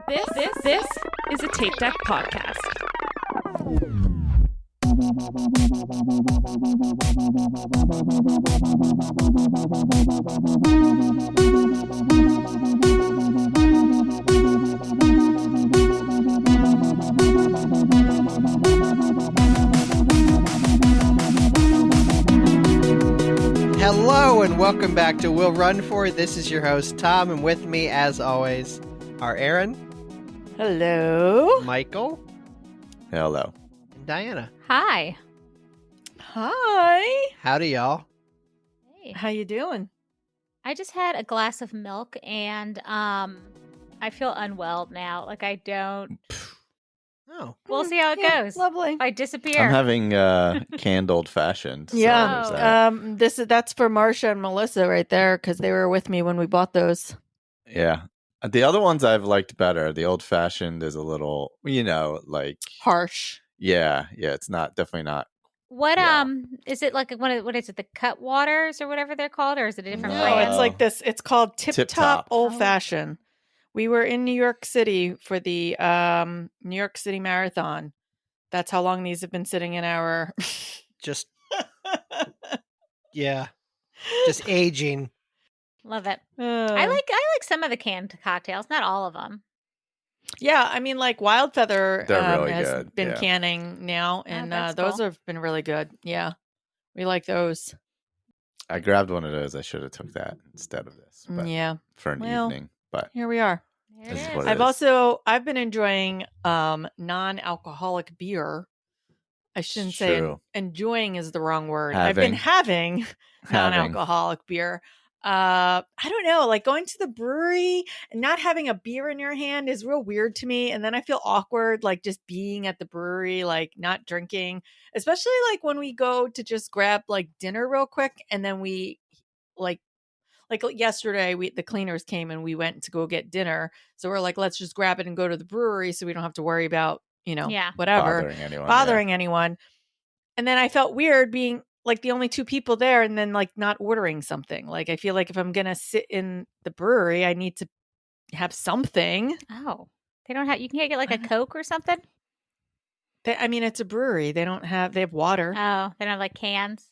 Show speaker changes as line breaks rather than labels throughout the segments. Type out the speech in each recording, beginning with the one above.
This is a Tape Deck podcast.
Hello and welcome back to We'll Run For. This is your host, Tom, and with me, as always, are Aaron.
Hello.
Michael.
Hello.
And Diana.
Hi.
Hi.
Howdy, y'all.
Hey.
How you doing?
I just had a glass of milk and I feel unwell now. Like I don't.
Oh.
We'll see how it
Yeah,
goes.
Lovely.
If I disappear.
I'm having canned old fashioned.
Yeah.
So there's that.
That's for Marcia and Melissa right there because they were with me when we bought those.
Yeah. The other ones I've liked better. The old fashioned is a little, like
Harsh.
yeah. It's definitely not.
What
Yeah.
is it like? What is it? The cut waters or whatever they're called, or is it a different
No,
No,
brand?
it's like this. It's called Tip
Tip
Top
Top.
Old
Oh.
Fashioned. We were in New York City for the New York City Marathon. That's how long these have been sitting in our.
Just, yeah. Just aging.
Love it. I like some of the canned cocktails, not all of them.
Yeah, I mean, like Wild Feather
They're really
has
good,
been
yeah.
canning now, and
that's
those
cool.
have been really good. Yeah, we like those.
I grabbed one of those. I should have took that instead of this. But
Yeah,
for an
Well,
evening. But
here we are.
There
This
it
is
is.
what it
I've been enjoying non-alcoholic beer. I shouldn't say
true.
enjoying is the wrong word. I've been having non-alcoholic beer. I don't know, like going to the brewery and not having a beer in your hand is real weird to me. And then I feel awkward, like just being at the brewery, like not drinking, especially like when we go to just grab like dinner real quick. And then we like yesterday, the cleaners came and we went to go get dinner. So we're like, let's just grab it and go to the brewery so we don't have to worry about,
Yeah.
whatever,
bothering anyone.
anyone. And then I felt weird being like the only two people there and then like not ordering something. Like I feel like if I'm going to sit in the brewery, I need to have something.
Oh, they don't have. You can get like a Coke or something.
I mean, it's a brewery. They have water.
Oh, they don't have like cans.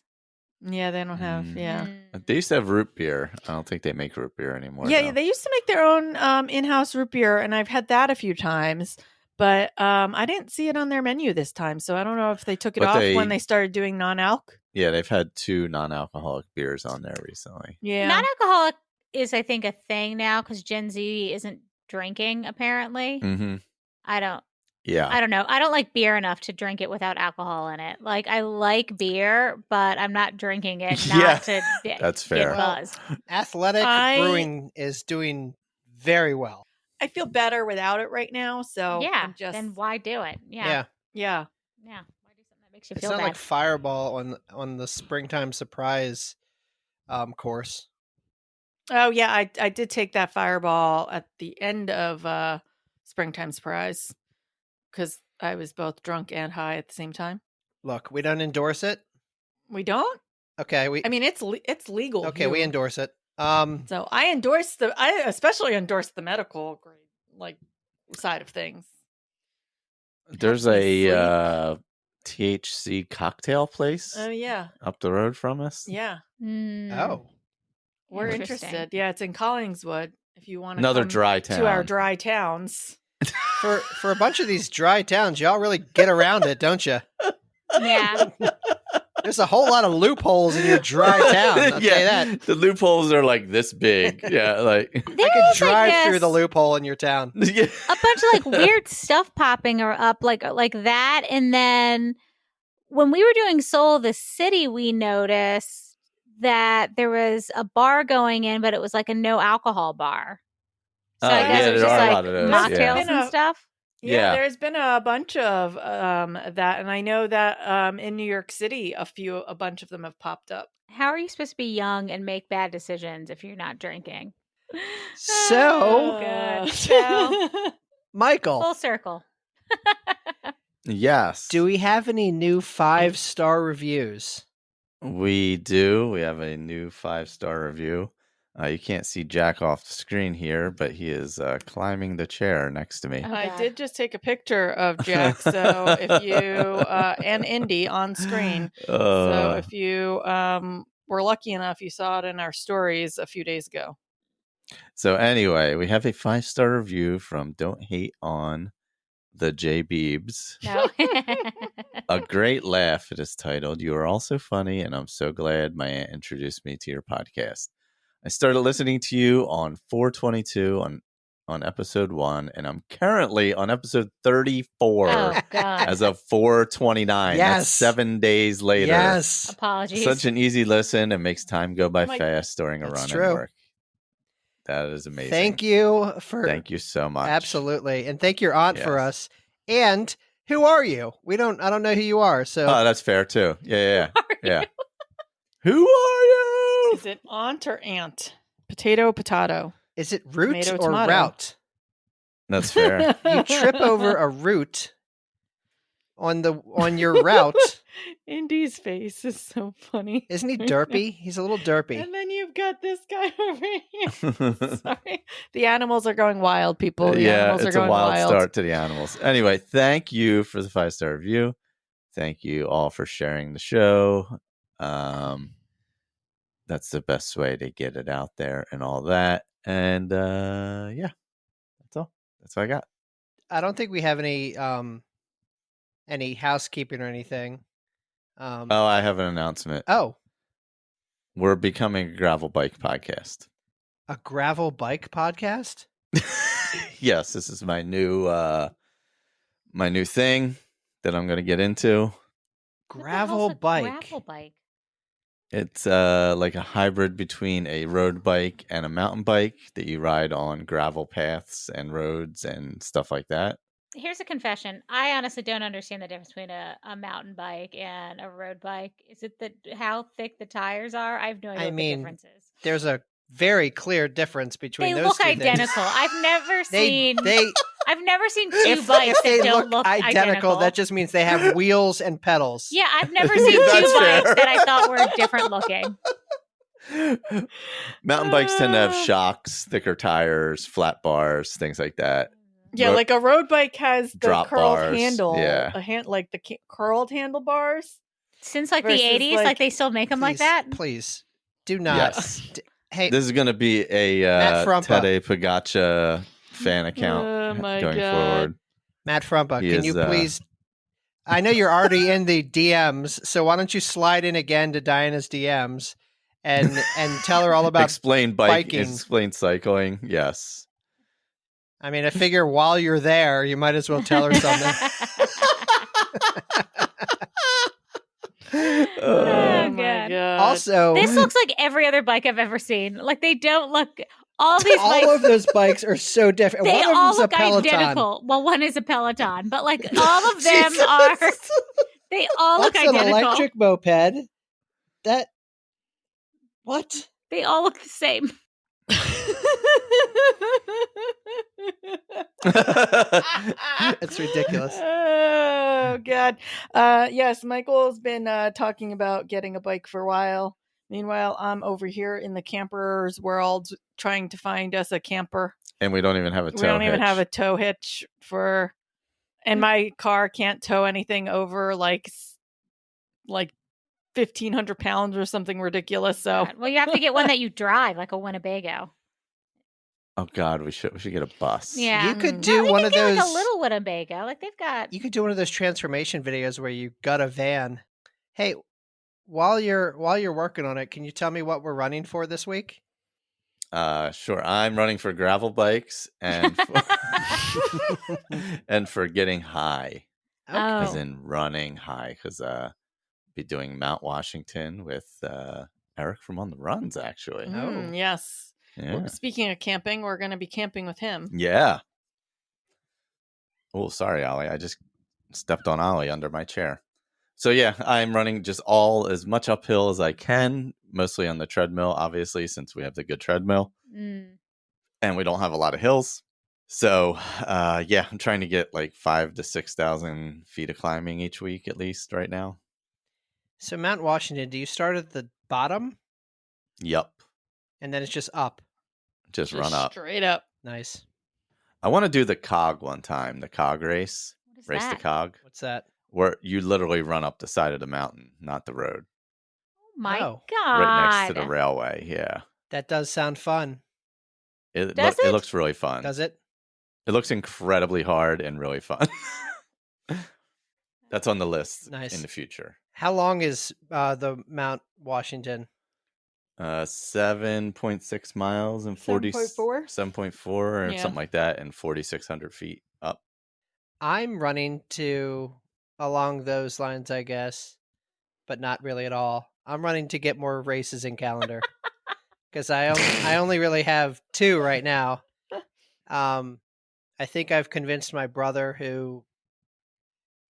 Yeah, they don't have.
Mm.
Yeah.
Mm.
They used to have root beer. I don't think they make root beer anymore.
Yeah,
though.
they used to make their own in-house root beer, and I've had that a few times. But I didn't see it on their menu this time, so I don't know if they took it
But
off
they-
when they started doing non-alc.
Yeah, they've had 2 non-alcoholic beers on there recently.
Yeah,
Non-alcoholic is, I think, a thing now because Gen Z isn't drinking. Apparently,
Mm-hmm.
I don't
Yeah.
know. I don't like beer enough to drink it without alcohol in it. Like I like beer, but I'm not drinking it not
Yeah,
to
that's
get
fair.
buzzed.
Athletic Brewing is doing very well.
I feel better without it right now. So
Yeah,
I'm just
then why do it?
Yeah.
yeah.
Yeah. Why do something that makes you
It's
feel
not
bad?
like Fireball on the Springtime Surprise course.
Oh yeah, I did take that Fireball at the end of Springtime Surprise because I was both drunk and high at the same time.
Look, we don't endorse it.
We don't.
Okay,
I mean, it's legal.
okay, we
here.
endorse it.
So I especially endorse the medical grade like side of things.
There's
Helps me
a THC cocktail place
Oh yeah,
up the road from us.
yeah.
Mm.
Oh,
We're
Interesting.
interested. Yeah, it's in Collingswood. If you want to
Another
come
dry town.
to our dry towns.
for a bunch of these dry towns, y'all really get around it, don't you?
Yeah.
There's a whole lot of loopholes in your dry town. I'll tell you that.
The loopholes are like this big. Yeah, like
I could drive through the
loop.
loophole in your town.
yeah.
A bunch of like weird stuff popping or up like that, and then when we were doing Soul of the City, we noticed that there was a bar going in, but it was like a no alcohol bar. So I guess
yeah,
it was
there
just
are a
like
lot of those,
mocktails
yeah.
and stuff.
Yeah.
There's been a bunch of that, and I know that in New York City, a bunch of them have popped up.
How are you supposed to be young and make bad decisions if you're not drinking?
So,
good. So
Michael,
full circle.
Yes.
do we have any new 5-star reviews?
We do. We have a new 5-star review. You can't see Jack off the screen here, but he is climbing the chair next to me.
Oh, I did just take a picture of Jack, so if you and Indy on screen. So if you were lucky enough, you saw it in our stories a few days ago.
So anyway, we have a 5-star review from Don't Hate on the J Beebs.
No.
A great laugh, it is titled. You are also funny, and I'm so glad my aunt introduced me to your podcast. I started listening to you on 4/22 on episode 1, and I'm currently on episode 34 as of 4/29.
Yes.
That's 7 days later.
Yes.
Apologies.
Such an easy listen and makes time go by fast during a
That's
run
true.
and work. That is amazing.
Thank you
so much.
Absolutely. And thank your aunt for
Yes.
us. And who are you? I don't know who you are. So
that's fair too. Yeah. Who are you?
Is it aunt or aunt? Potato.
Is it root
Tomato,
or
tomato.
route?
That's fair.
You trip over a root on your route.
Indy's face is so funny.
Isn't he derpy? He's a little derpy.
And then you've got this guy over here. Sorry. The animals are going wild, people. The animals are
it's a
going
wild start to the animals. Anyway, thank you for the 5-star review. Thank you all for sharing the show. That's the best way to get it out there and all that. And that's all. That's what I got.
I don't think we have any housekeeping or anything.
I have an announcement.
Oh,
we're becoming a gravel bike podcast.
A gravel bike podcast?
Yes, this is my new thing that I'm going to get into.
Gravel bike.
Gravel bike.
It's like a hybrid between a road bike and a mountain bike that you ride on gravel paths and roads and stuff like that.
Here's a confession. I honestly don't understand the difference between a mountain bike and a road bike. Is it how thick the tires are? I have no idea what the difference is.
There's a very clear difference between those two.
They look identical. I've never seen two
if
bikes
they
that don't look identical.
That just means they have wheels and pedals.
Yeah, I've never seen two bikes that I thought were different looking.
Mountain bikes tend to have shocks, thicker tires, flat bars, things like that.
Yeah, like a road bike has the
drop
curled
bars,
handle,
yeah.
like the curled handlebars.
Since like the 80s, like they still make them like that?
Please, do not.
Yes.
Hey,
this is going to be a Tede Pagacha fan account going forward.
Matt Frumpa, can you please... I know you're already in the DMs, so why don't you slide in again to Diana's DMs and tell her all about biking.
Explain cycling, yes.
I mean, I figure while you're there, you might as well tell her something.
Oh my God.
Also,
this looks like every other bike I've ever seen. Like they don't look. All of
those bikes are so different.
They
one of
all
them's
look identical. Well, one is a Peloton, but like all of them are. They all look identical.
That's an electric moped. What?
They all look the same.
It's ridiculous.
Oh God. Yes, Michael's been talking about getting a bike for a while. Meanwhile, I'm over here in the camper's world trying to find us a camper.
And we don't even have a tow hitch.
Even have a tow hitch and my car can't tow anything over like 1,500 pounds or something ridiculous. So
well, you have to get one that you drive, like a Winnebago.
Oh God, we should get a bus.
Yeah,
you could do one of those
like a little Winnebago. Like they've got.
You could do one of those transformation videos where you gut a van. Hey, while you're working on it, can you tell me what we're running for this week?
Sure. I'm running for gravel bikes and and for getting high, as in running high, because be doing Mount Washington with Eric from On the Runs, actually.
Yes.
Yeah.
Speaking of camping, we're going to be camping with him.
Yeah. Oh, sorry, Ollie. I just stepped on Ollie under my chair. So yeah, I'm running just as much uphill as I can, mostly on the treadmill, obviously, since we have the good treadmill. And we don't have a lot of hills. So yeah, I'm trying to get like 5,000 to 6,000 feet of climbing each week, at least right now.
So Mount Washington, do you start at the bottom?
Yep.
And then it's just up.
Just run up.
Straight up.
Nice.
I want to do the cog one time, the cog race.
What is
Race
that?
the cog.
What's that?
Where you literally run up the side of the mountain, not the road.
Oh my God.
Right next to the railway, yeah.
That does sound fun.
It
it?
looks really fun.
Does it?
It looks incredibly hard and really fun. That's on the list in the future.
How long is the Mount Washington?
7.6 miles and 7.4 or something like that, and 4,600 feet up.
I'm running to along those lines, I guess, but not really at all. I'm running to get more races in calendar because I only really have 2 right now. I think I've convinced my brother, who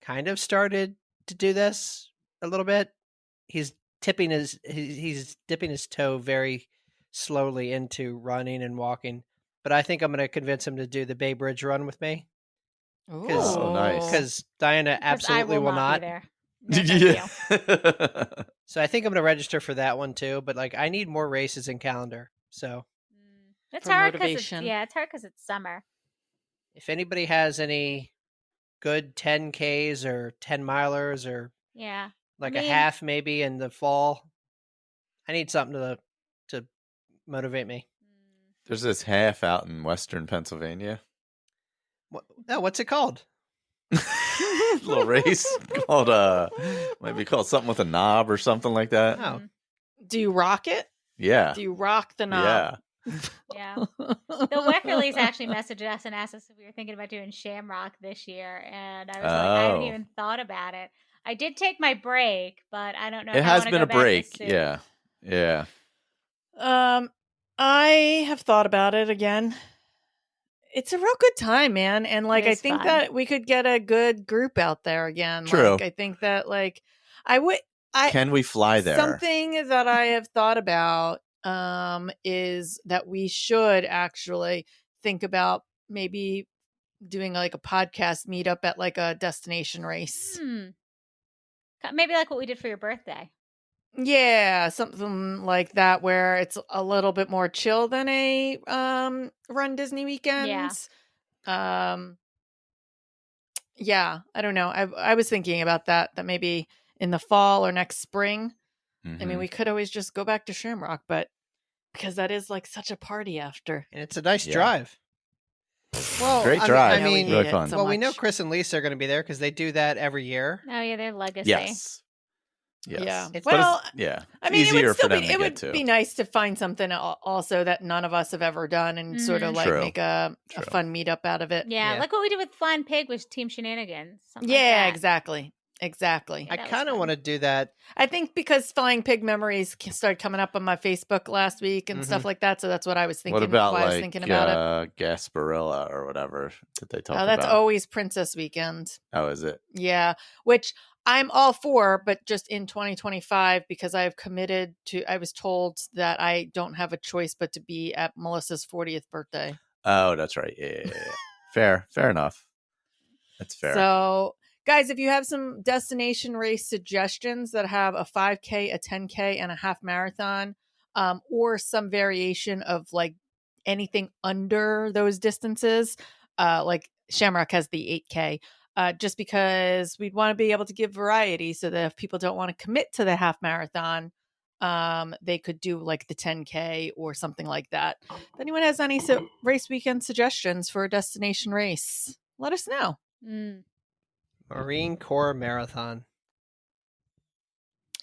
kind of started to do this a little bit. He's dipping his toe very slowly into running and walking, but I think I'm going to convince him to do the Bay Bridge run with me.
Oh, nice.
Because Diana absolutely will not.
Be there.
No, yeah.
So I think I'm going to register for that one too. But like, I need more races in calendar. So
it's hard because it's summer.
If anybody has any good 10Ks or 10 milers or a half maybe in the fall, I need something to motivate me.
There's this half out in western Pennsylvania.
What's it called?
Little race called might be called something with a knob or something like that.
Oh.
Do you rock it?
Yeah.
Do you rock the knob?
Yeah. The Weckerleys actually messaged us and asked us if we were thinking about doing Shamrock this year, and I was like, I haven't even thought about it. I did take my break, but I don't know.
It has been a break. Yeah. Yeah.
I have thought about it again. It's a real good time, man. And like, I think that we could get a good group out there again.
True.
Like, I think that like
can we fly there?
Something that I have thought about is that we should actually think about maybe doing like a podcast meetup at like a destination race.
Maybe like what we did for your birthday.
Yeah, something like that where it's a little bit more chill than a Run Disney Weekends. Yeah, I don't know. I was thinking about that maybe in the fall or next spring. I mean, we could always just go back to Shamrock, but because that is like such a party after.
And it's a nice drive.
Well, great drive.
I mean,
really fun.
Well, we know Chris and Lisa are going to be there because they do that every year.
Oh yeah, their legacy.
Yes.
Yeah.
Yeah.
I mean,
easier for them
it would be nice to find something also that none of us have ever done and sort of like make a fun meetup out of it.
Yeah, like what we did with Flying Pig was Team Shenanigans.
Yeah,
like
exactly.
I kind of want to do that.
I think because Flying Pig memories started coming up on my Facebook last week and stuff like that. So that's what I was thinking.
What about
I was thinking about it.
Gasparilla or whatever that they talk about?
That's always Princess Weekend.
Oh, is it?
Yeah, which I'm all for, but just in 2025 because I have committed to. I was told that I don't have a choice but to be at Melissa's 40th birthday.
Oh, that's right. Yeah. Fair enough. That's fair.
So, guys, if you have some destination race suggestions that have a 5K, a 10K, and a half marathon, or some variation of like anything under those distances, like Shamrock has the 8K. Just because we'd want to be able to give variety so that if people don't want to commit to the half marathon, they could do like the 10K or something like that. If anyone has any race weekend suggestions for a destination race, let us know.
Marine Corps Marathon.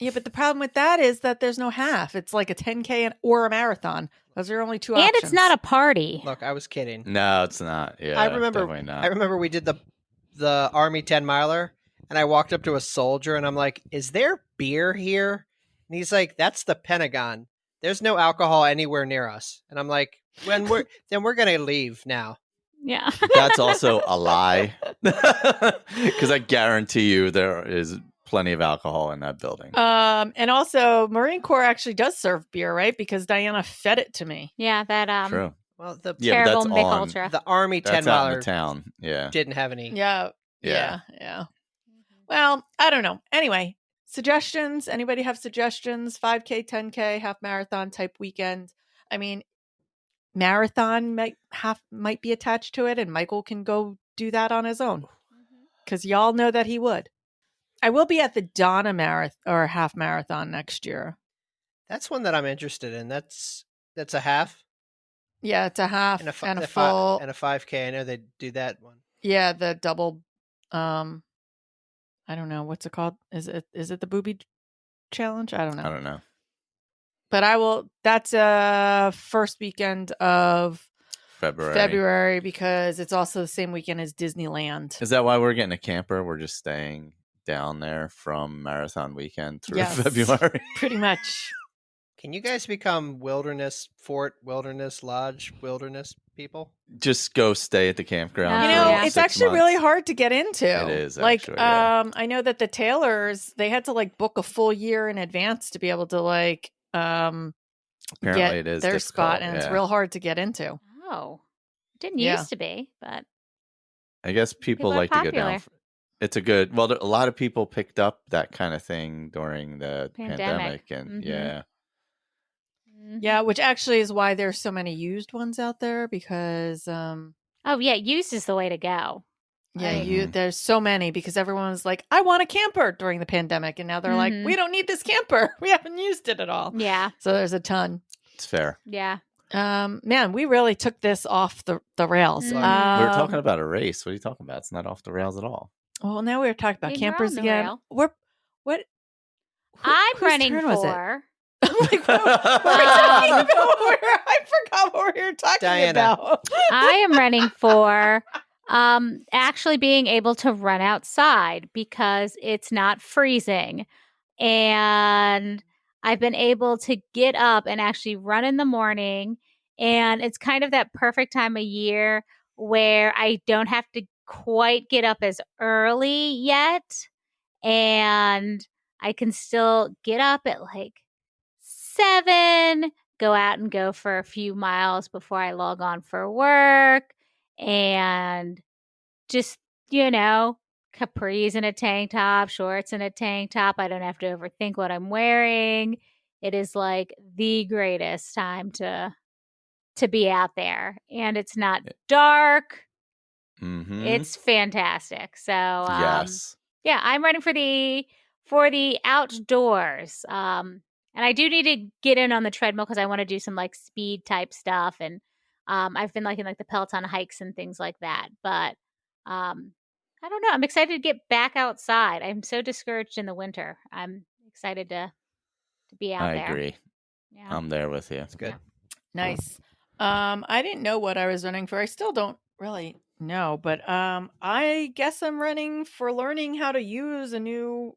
Yeah, but the problem with that is that there's no half. It's like a 10K or a marathon. Those are only 2 options.
And it's not a party.
Look, I was kidding.
No, it's not. Yeah, definitely not.
I remember we did the Army 10 miler, and I walked up to a soldier, and I'm like, "Is there beer here?" And he's like, "That's the Pentagon. There's no alcohol anywhere near us." And I'm like, then we're gonna leave now.
Yeah.
That's also a lie. Because I guarantee you there is plenty of alcohol in that building.
And also Marine Corps actually does serve beer, right? Because Diana fed it to me.
Yeah, that
True.
Well, the
terrible Mick Ultra.
The Army 10 miler
town. Yeah.
didn't have any.
Yeah. Well, I don't know. Anyway, suggestions. Anybody have suggestions? 5K, 10K, half marathon type weekend. I mean, marathon might be attached to it, and Michael can go do that on his own because y'all know that he would. I will be at the Donna marathon or half marathon next year.
That's one that I'm interested in. That's a half.
Yeah, it's a half and a full
and a 5K. I know they do that one.
Yeah, the double. I don't know what's it called. Is it the booby challenge? I don't know. But I will. That's first weekend of February because it's also the same weekend as Disneyland.
Is that why we're getting a camper? We're just staying down there from marathon weekend through February.
Pretty much.
Can you guys become wilderness fort, wilderness lodge, wilderness people?
Just go stay at the campground.
You know, it's actually really hard to get into.
It is
actually, I know that the Taylors, they had to like book a full year in advance to be able to like
apparently
get
it is
their
difficult,
spot, and it's real hard to get into.
Oh, it didn't used to be, but
I guess people like to go down. It's a good. Well, a lot of people picked up that kind of thing during the pandemic and
yeah, which actually is why there's so many used ones out there because
used is the way to go.
Yeah, there's so many because everyone was like, I want a camper during the pandemic, and now they're like, we don't need this camper. We haven't used it at all.
Yeah.
So there's a ton.
It's fair.
Yeah.
Man, we really took this off the rails.
We were talking about a race. What are you talking about? It's not off the rails at all.
Well, now we're talking about campers again.
I'm running for.
I'm like, what were we talking about? I forgot what we were talking about.
I am running for actually being able to run outside because it's not freezing. And I've been able to get up and actually run in the morning. And it's kind of that perfect time of year where I don't have to quite get up as early yet. And I can still get up at like 7, go out and go for a few miles before I log on for work, and just, capris in a tank top, shorts in a tank top. I don't have to overthink what I'm wearing. It is like the greatest time to be out there, and it's not dark. It's fantastic. So
yes.
Yeah, I'm ready for the outdoors. And I do need to get in on the treadmill because I want to do some like speed type stuff. And I've been liking like the Peloton hikes and things like that. But I don't know. I'm excited to get back outside. I'm so discouraged in the winter. I'm excited to be out there.
I agree.
Yeah.
I'm there with you.
It's good.
Yeah. Nice. I didn't know what I was running for. I still don't really know, but I guess I'm running for learning how to use a new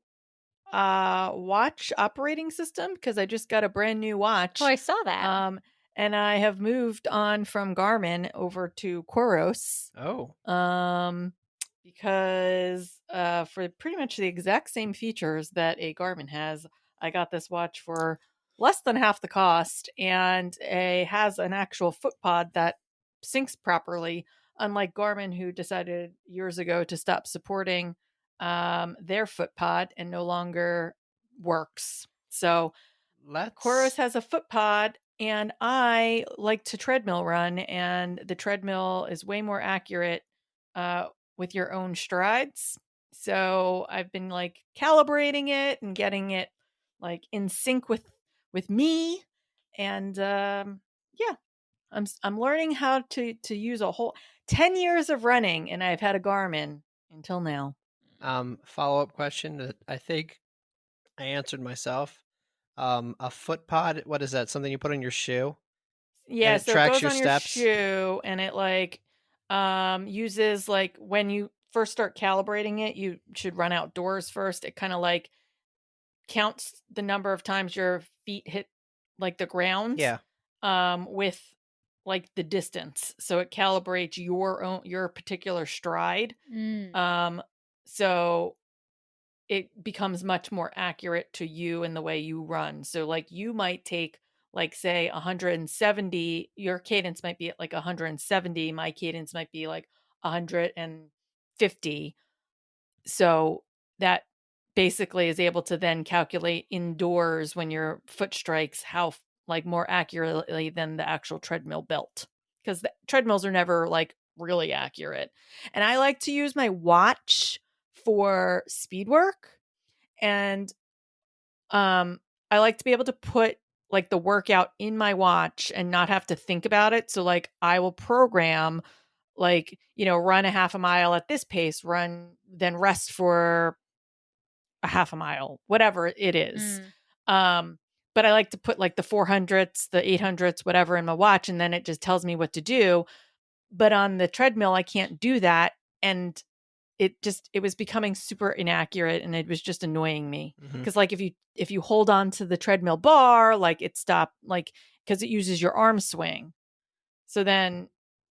watch operating system because I just got a brand new watch.
Oh, I saw that.
And I have moved on from Garmin over to Coros.
Oh.
Because for pretty much the exact same features that a Garmin has, I got this watch for less than half the cost, and it has an actual foot pod that syncs properly, unlike Garmin, who decided years ago to stop supporting their foot pod and no longer works. So Coros has a foot pod, and I like to treadmill run, and the treadmill is way more accurate with your own strides. So I've been like calibrating it and getting it like in sync with me, and I'm learning how to use a whole 10 years of running, and I've had a Garmin until now.
Follow-up question that I think I answered myself. A foot pod, what is that? Something you put on your shoe?
Yeah,
it
so
tracks
it goes
your
on
steps?
your shoe, and it like uses like when you first start calibrating it, you should run outdoors first. It kind of like counts the number of times your feet hit like the ground.
Yeah.
With like the distance. So it calibrates your particular stride. So it becomes much more accurate to you in the way you run. So like you might take like say 170, your cadence might be at like 170, my cadence might be like 150. So that basically is able to then calculate indoors when your foot strikes how like more accurately than the actual treadmill belt, because the treadmills are never like really accurate. And I like to use my watch for speed work, and I like to be able to put like the workout in my watch and not have to think about it. So like I will program like, run a half a mile at this pace, then rest for a half a mile, whatever it is. But I like to put like the 400s, the 800s, whatever in my watch, and then it just tells me what to do. But on the treadmill, I can't do that. And it was becoming super inaccurate, and it was just annoying me. Because like if you hold on to the treadmill bar, like it stopped, like, because it uses your arm swing. So then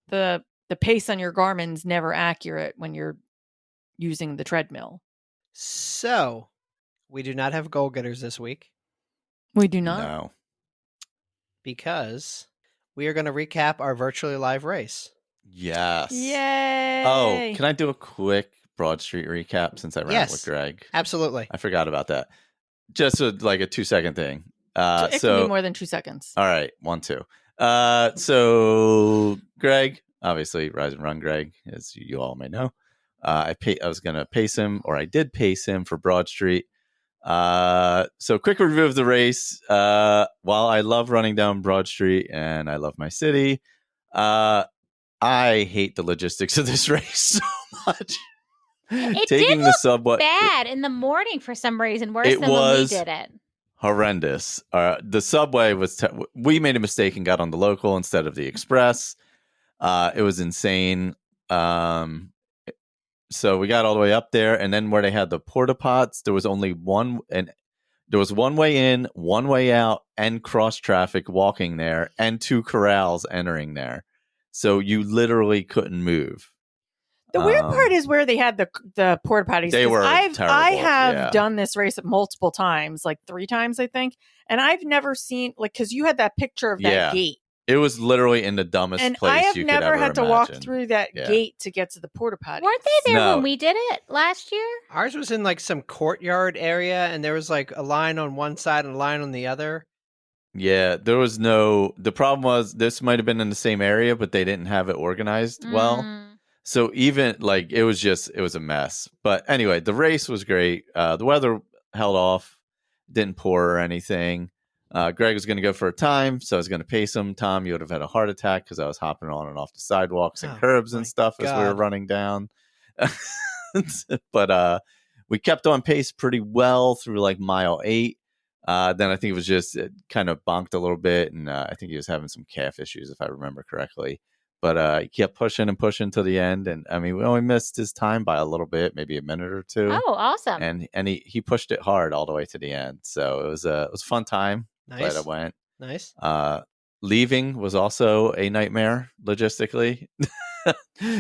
the pace on your Garmin's never accurate when you're using the treadmill.
So we do not have goal getters this week.
We do not.
No.
Because we are going to recap our virtually live race.
Yes.
Yay!
Oh, can I do a quick Broad Street recap since I ran it with Greg?
Absolutely.
I forgot about that. Just like a 2-second thing.
It can be more than 2 seconds.
All right, 1, 2. So Greg, obviously Rise and Run Greg, as you all may know. I was going to pace him, or I did pace him for Broad Street. So quick review of the race. While I love running down Broad Street and I love my city, I hate the logistics of this race so much.
It
Taking
did
the subway
bad in the morning for some reason, worse than when we did it.
Horrendous. The subway was we made a mistake and got on the local instead of the express. It was insane. So we got all the way up there, and then where they had the porta pots, there was only one, and there was one way in, one way out, and cross traffic walking there, and 2 corrals entering there. So you literally couldn't move.
The weird part is where they had the porta potties.
They were terrible.
I have done this race multiple times, like 3 times, I think, and I've never seen, like, because you had that picture of that gate.
It was literally in the dumbest place you could ever imagine. And I have never had
to walk through that gate to get to the porta potty.
Weren't they there when we did it last year?
Ours was in like some courtyard area, and there was like a line on one side and a line on the other.
Yeah, there was no... The problem was this might have been in the same area, but they didn't have it organized well. So even like it was a mess. But anyway, the race was great. The weather held off, didn't pour or anything. Greg was going to go for a time, so I was going to pace him. Tom, you would have had a heart attack because I was hopping on and off the sidewalks and curbs and stuff as we were running down. But we kept on pace pretty well through like mile 8. Then I think it kind of bonked a little bit, and I think he was having some calf issues, if I remember correctly. But he kept pushing and pushing to the end, and I mean, we only missed his time by a little bit, maybe a minute or 2.
Oh, awesome!
And he pushed it hard all the way to the end, so it was a fun time.
Nice.
Glad I went.
Nice.
Leaving was also a nightmare logistically,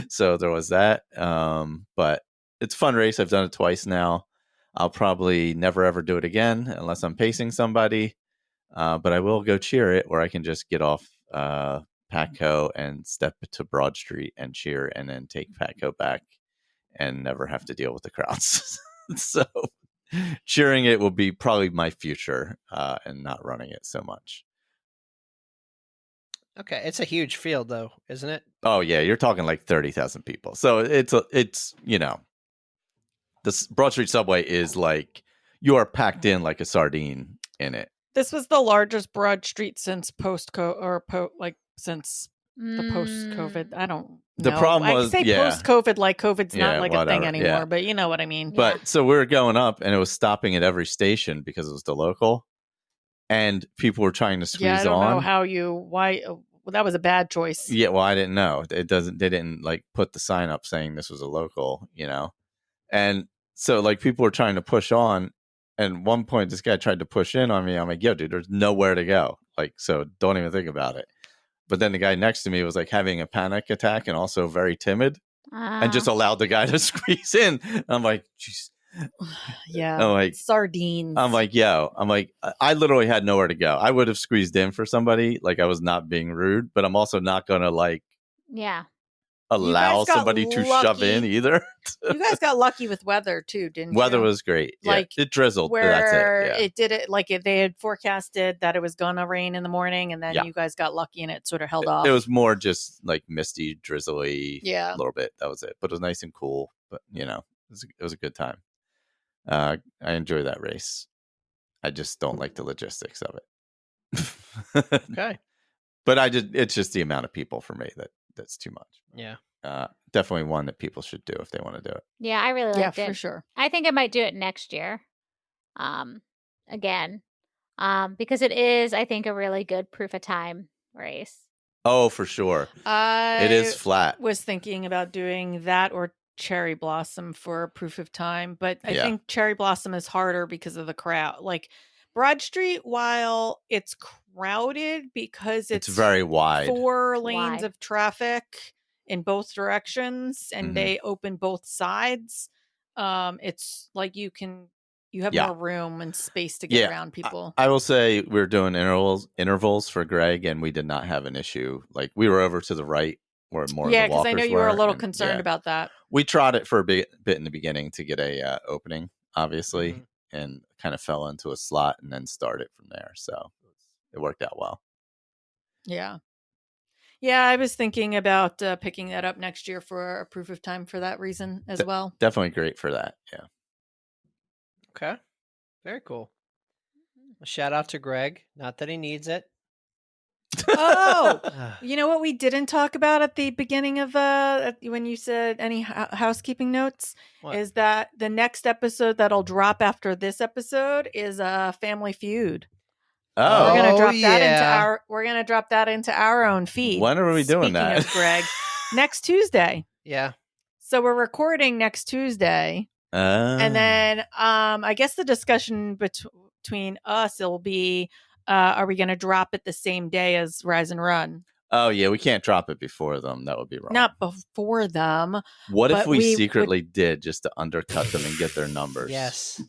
so there was that. But it's a fun race. I've done it twice now. I'll probably never ever do it again unless I'm pacing somebody. But I will go cheer it, where I can just get off Patco and step to Broad Street and cheer, and then take Patco back and never have to deal with the crowds. So cheering it will be probably my future, and not running it so much.
Okay, it's a huge field though, isn't it?
Oh yeah, you're talking like 30,000 people. So it's the Broad Street subway is like you are packed in like a sardine in it.
This was the largest Broad Street since since the post-COVID. I don't know.
The problem was,
I say post-COVID, like COVID's not like
whatever,
a thing anymore, but you know what I mean.
But so we were going up, and it was stopping at every station because it was the local, and people were trying to squeeze on.
I don't know why. Well, that was a bad choice.
Yeah, well, I didn't know. They didn't like put the sign up saying this was a local, and so like people were trying to push on. And at one point, this guy tried to push in on me. I'm like, yo, dude, there's nowhere to go. Like, so don't even think about it. But then the guy next to me was like having a panic attack and also very timid, and just allowed the guy to squeeze in. And I'm like, jeez.
Yeah.
I'm like,
sardines.
I'm like, I literally had nowhere to go. I would have squeezed in for somebody. Like, I was not being rude, but I'm also not going to like.
Yeah.
allow somebody to shove in either.
You guys got lucky with weather too, didn't you?
Weather was great. Like it drizzled. That's it. Yeah.
It did it like they had forecasted that it was gonna rain in the morning, and then you guys got lucky and it sort of held off.
It was more just like misty, drizzly,
a
little bit. That was it. But it was nice and cool. But it was a good time. I enjoy that race. I just don't like the logistics of it.
Okay.
But it's just the amount of people for me that's too much.
Yeah.
Definitely one that people should do if they want to do it.
Yeah, I really liked it.
Yeah, for sure.
I think I might do it next year. Again. Because it is, I think, a really good proof of time race.
Oh, for sure. It is flat.
Was thinking about doing that or Cherry Blossom for proof of time, but I think Cherry Blossom is harder because of the crowd. Like Broad Street, while it's crowded because it's
very wide,
4 lanes of traffic in both directions, and they open both sides. It's like you have more room and space to get around people.
I will say we're doing intervals for Greg, and we did not have an issue. Like we were over to the right where more of the walkers
because I know you were a little concerned about that.
We trotted for a bit in the beginning to get a opening, obviously, and kind of fell into a slot and then started from there. So it worked out well.
Yeah. Yeah, I was thinking about picking that up next year for a proof of time for that reason as well.
Definitely great for that. Yeah.
Okay. Very cool. A shout out to Greg. Not that he needs it.
Oh, you know what we didn't talk about at the beginning of when you said any housekeeping notes is that the next episode that'll drop after this episode is Family Feud.
Oh,
we're gonna drop that into our own feed.
When are we doing that?
Of Greg, next Tuesday.
Yeah.
So we're recording next Tuesday, and then I guess the discussion between us will be. Are we going to drop it the same day as Rise and Run?
Oh, yeah. We can't drop it before them. That would be wrong.
Not before them.
What if we secretly did just to undercut them and get their numbers?
Yes.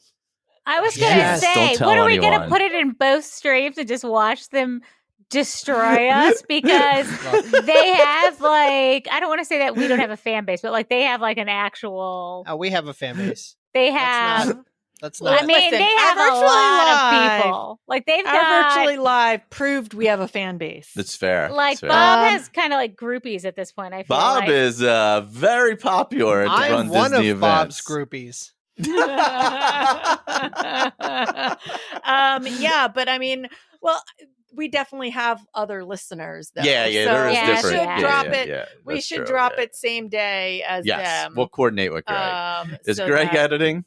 I was going to say, what are we going to put it in both streams and just watch them destroy us? Because they have I don't want to say that we don't have a fan base, but they have an actual.
Oh, we have a fan base.
They have.
That's not.
I mean, they have a lot of people. They've got
Virtually Live proved we have a fan base.
That's fair.
Bob has kind of groupies at this point. I feel
Bob is very popular to run
one
Disney
of
events.
Bob's groupies.
Yeah, but I mean, we definitely have other listeners, though.
Yeah, there is different.
We should drop it. We should drop it same day as them.
We'll coordinate with Greg. Is Greg editing?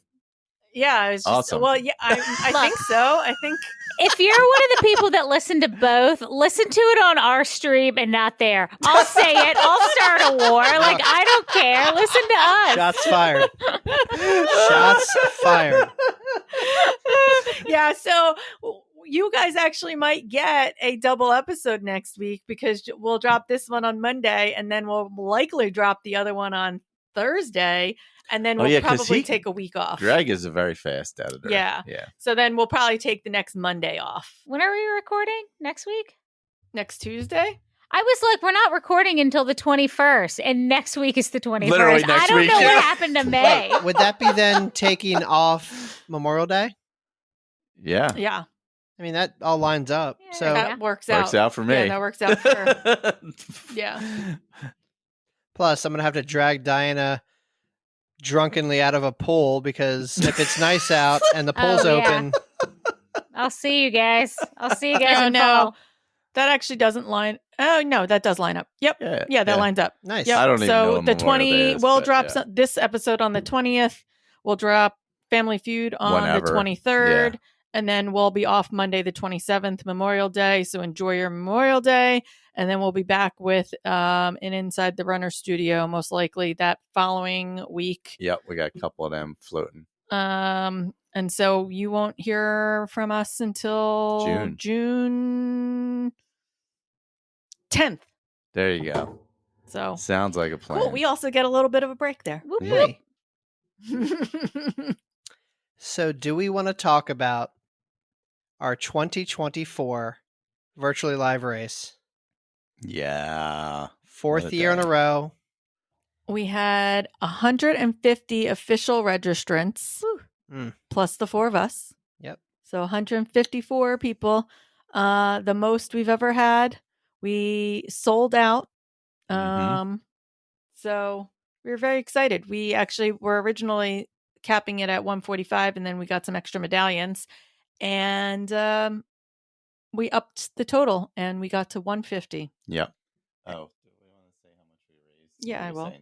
Yeah, it's just,
awesome.
Well, yeah, I think so. I think
if you're one of the people that listen to both, listen to it on our stream and not there. I'll say it. I'll start a war. I don't care. Listen to us.
Shots fired. Shots fired.
Yeah, so you guys actually might get a double episode next week because we'll drop this one on Monday and then we'll likely drop the other one on Thursday. And then we'll probably take a week off.
Greg is a very fast editor.
Yeah. So then we'll probably take the next Monday off.
When are we recording? Next week?
Next Tuesday?
I was we're not recording until the 21st, and next week is the 21st.
Literally next
I don't
week.
know what happened to May.
Wait, would that be then taking off Memorial Day?
Yeah.
Yeah.
I mean, that all lines up.
Yeah,
so
that works out.
Works out for me.
Yeah, that works out for Yeah.
Plus, I'm going to have to drag Diana drunkenly out of a pool because if it's nice out and the pool's open.
I'll see you guys. I'll see you guys in fall.
That actually doesn't line. Oh, no, that does line up. Yep. Yeah, that lines up.
Nice.
Yep.
I don't even know
the 20, we'll drop
yeah.
this episode on the 20th. We'll drop Family Feud on the 23rd. Yeah. And then we'll be off Monday, the 27th, Memorial Day. So enjoy your Memorial Day. And then we'll be back with an Inside the Runner studio, most likely that following week.
Yep, we got a couple of them floating.
And so you won't hear from us until June 10th.
There you go.
So
sounds like a plan.
Cool. We also get a little bit of a break there.
Hey. So do we want to talk about our 2024 Virtually Live race?
Yeah.
Fourth year in a row.
we had 150 official registrants, plus the 4 of us.
Yep.
So 154 people, the most we've ever had. We sold out. So we were very excited. We actually were originally capping it at 145, and then we got some extra medallions, and we upped the total, and we got to 150.
Yep. Oh, do we want to say how much we raised?
Yeah, I will.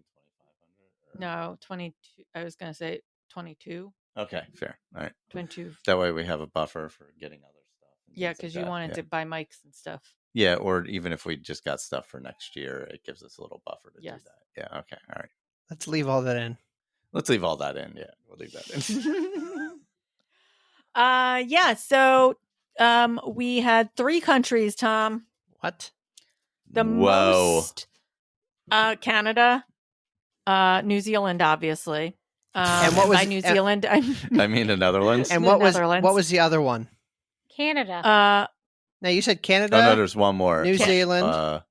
No, 22. I was going to say 22.
Okay, fair. All right.
22.
That way we have a buffer for getting other stuff.
Yeah, because you wanted to buy mics and stuff.
Yeah, or even if we just got stuff for next year, it gives us a little buffer to do that. Yeah, okay, all right.
Let's leave all that in.
Let's leave all that in. Yeah, we'll leave that in.
Yeah, so we had 3 countries, Tom.
What?
The most Canada, New Zealand, obviously.
And what was
by New Zealand?
I mean the Netherlands.
And what was the other one?
Canada.
Now you said Canada.
Oh no, there's one more.
New Zealand.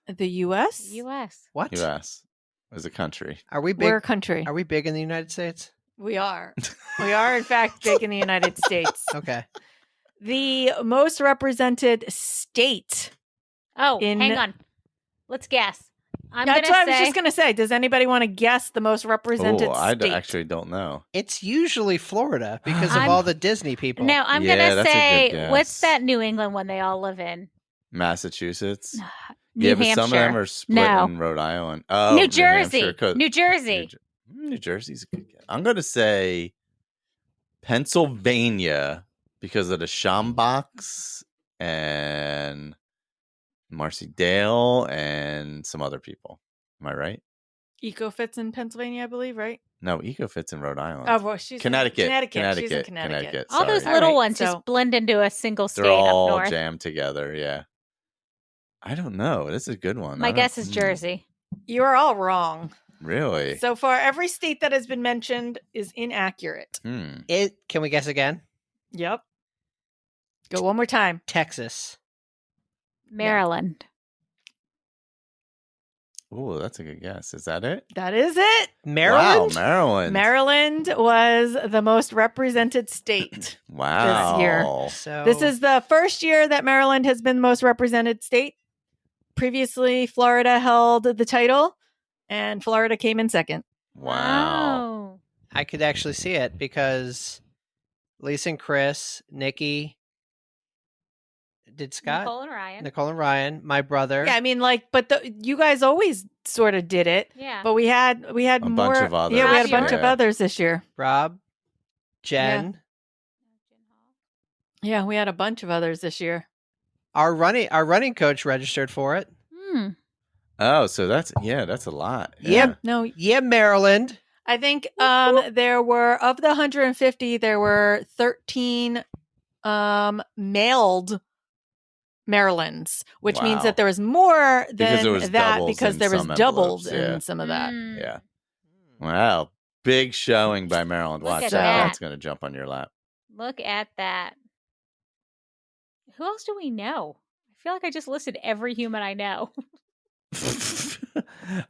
The U.S.
U.S.
What?
U.S. is a country.
Are we big?
We're a country.
Are we big in the United States?
We are. We are, in fact, big in the United States.
Okay.
The most represented state.
Oh, hang on. Let's guess.
That's what I was just going to say. Does anybody want to guess the most represented state?
I actually don't know.
It's usually Florida because of all the Disney people.
No, I'm going to say, what's that New England one they all live in?
Massachusetts?
New
Hampshire. But some of them are split in Rhode Island. Oh,
New Jersey. New Jersey.
New Jersey's a good guess. I'm going to say Pennsylvania because of the Schambachs and Marcy Dale and some other people. Am I right?
Eco fits in Pennsylvania, I believe, right?
No, Eco fits in Rhode Island.
Oh, well, she's
Connecticut.
She's in Connecticut.
All those little ones just blend into a single state
they're all
up north.
jammed together, yeah. I don't know. This is a good one.
My guess is Jersey.
You are all wrong.
Really?
So far, every state that has been mentioned is inaccurate.
Can we guess again?
Yep. Go one more time.
Texas.
Maryland.
Oh, that's a good guess. Is that it?
That is it.
Maryland?
Wow, Maryland.
Maryland was the most represented state this year.
So
this is the first year that Maryland has been the most represented state. Previously, Florida held the title, and Florida came in second.
Wow.
I could actually see it because Lisa and Chris, Nikki, did Scott? Nicole and Ryan, my brother.
Yeah, I mean, but you guys always sort of did it.
Yeah.
But we had
a
more.
Bunch of others.
Yeah, we had a bunch of others this year.
Rob, Jen.
Yeah, we had a bunch of others this year.
Our running coach registered for it.
Oh, so that's a lot.
Yeah.
No.
Yeah, Maryland.
I think there were, of the 150, there were 13 mailed Marylands, which means that there was more than that because there was doubles in some of that.
Yeah. Wow. Big showing by Maryland. Watch out. That's going to jump on your lap.
Look at that. Who else do we know? I feel like I just listed every human I know.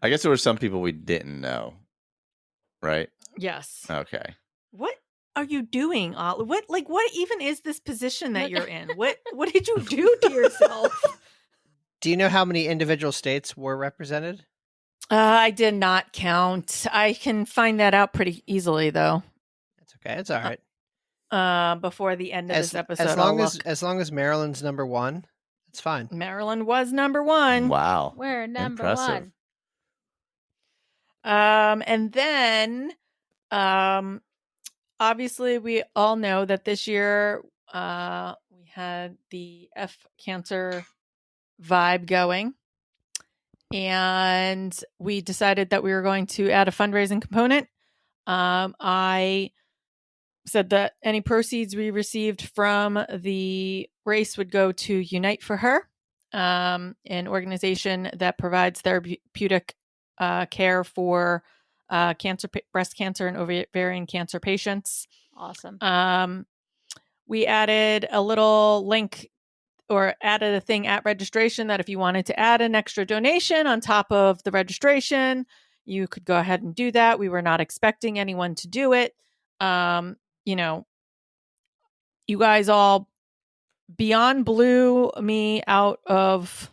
I guess there were some people we didn't know. Right?
Yes.
Okay.
What are you doing? What even is this position that you're in? What did you do to yourself?
Do you know how many individual states were represented?
I did not count. I can find that out pretty easily, though.
That's okay. It's all right.
Before the end of this episode,
as long as Maryland's number one, it's fine.
Maryland was number one.
Wow,
we're number
Impressive.
one. And then, obviously, we all know that this year we had the F cancer vibe going, and we decided that we were going to add a fundraising component. I said that any proceeds we received from the race would go to Unite for Her, an organization that provides therapeutic care for breast cancer and ovarian cancer patients.
Awesome.
We added a little link or added a thing at registration that if you wanted to add an extra donation on top of the registration, you could go ahead and do that. We were not expecting anyone to do it. You guys all beyond blew me out of,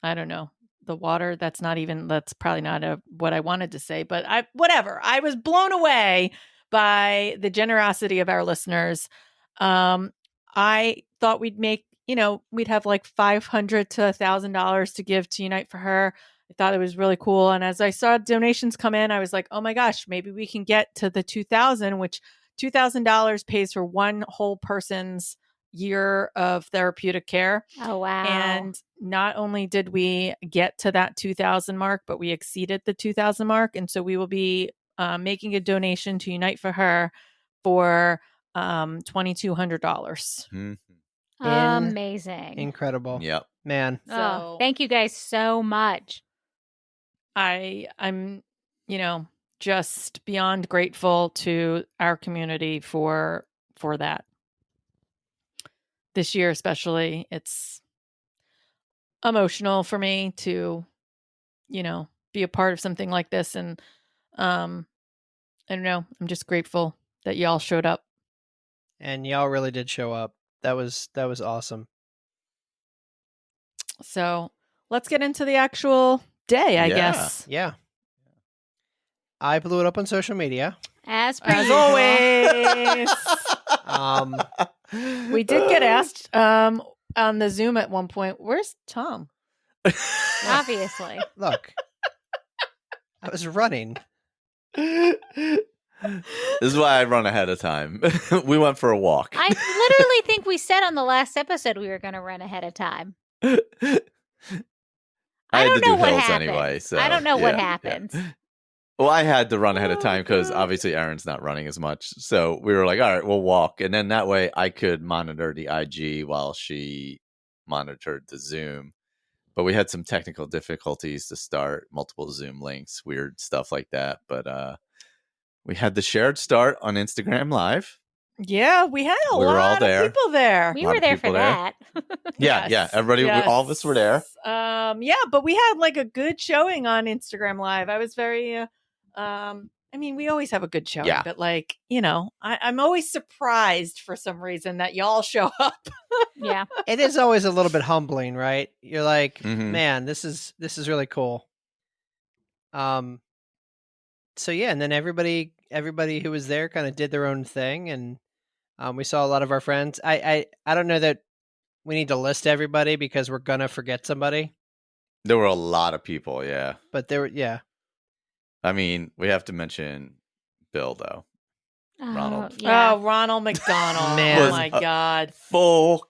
I don't know, the water. That's probably not what I wanted to say, but whatever. I was blown away by the generosity of our listeners. I thought we'd we'd have like $500 to $1,000 to give to Unite for Her. I thought it was really cool. And as I saw donations come in, I was like, oh my gosh, maybe we can get to the $2,000, which $2,000 pays for one whole person's year of therapeutic care.
Oh, wow.
And not only did we get to that 2,000 mark, but we exceeded the 2,000 mark. And so we will be making a donation to Unite for Her for $2,200.
Mm-hmm.
Amazing.
Incredible.
Yep.
Man.
So thank you guys so much.
I'm, just beyond grateful to our community for that. This year especially, it's emotional for me to, be a part of something like this. And I don't know, I'm just grateful that y'all showed up.
And y'all really did show up. That was awesome.
So let's get into the actual day, I guess.
Yeah. I blew it up on social media.
As
always. We did get asked on the Zoom at one point, where's Tom?
Obviously.
Look, I was running.
This is why I run ahead of time. We went for a walk.
I literally think we said on the last episode we were going to run ahead of time.
I
don't know what happened.
Anyway, so,
I don't know what happened.
Yeah. Well, I had to run ahead of time because obviously Erin's not running as much. So we were like, all right, we'll walk. And then that way I could monitor the IG while she monitored the Zoom. But we had some technical difficulties to start, multiple Zoom links, weird stuff like that. But we had the shared start on Instagram Live.
Yeah, we had a lot of people there.
We were there for that.
Yeah. Everybody, all of us were there.
But we had like a good showing on Instagram Live. I was very, we always have a good showing, but like, I'm always surprised for some reason that y'all show up.
Yeah.
It is always a little bit humbling, right? You're like, man, this is really cool. So yeah, and then everybody who was there kind of did their own thing, and we saw a lot of our friends. I don't know that we need to list everybody because we're gonna forget somebody.
There were a lot of people, yeah.
But there were, yeah.
I mean, we have to mention Bill though. Ronald.
Yeah.
Oh, Ronald McDonald.
Man.
Oh my God.
Full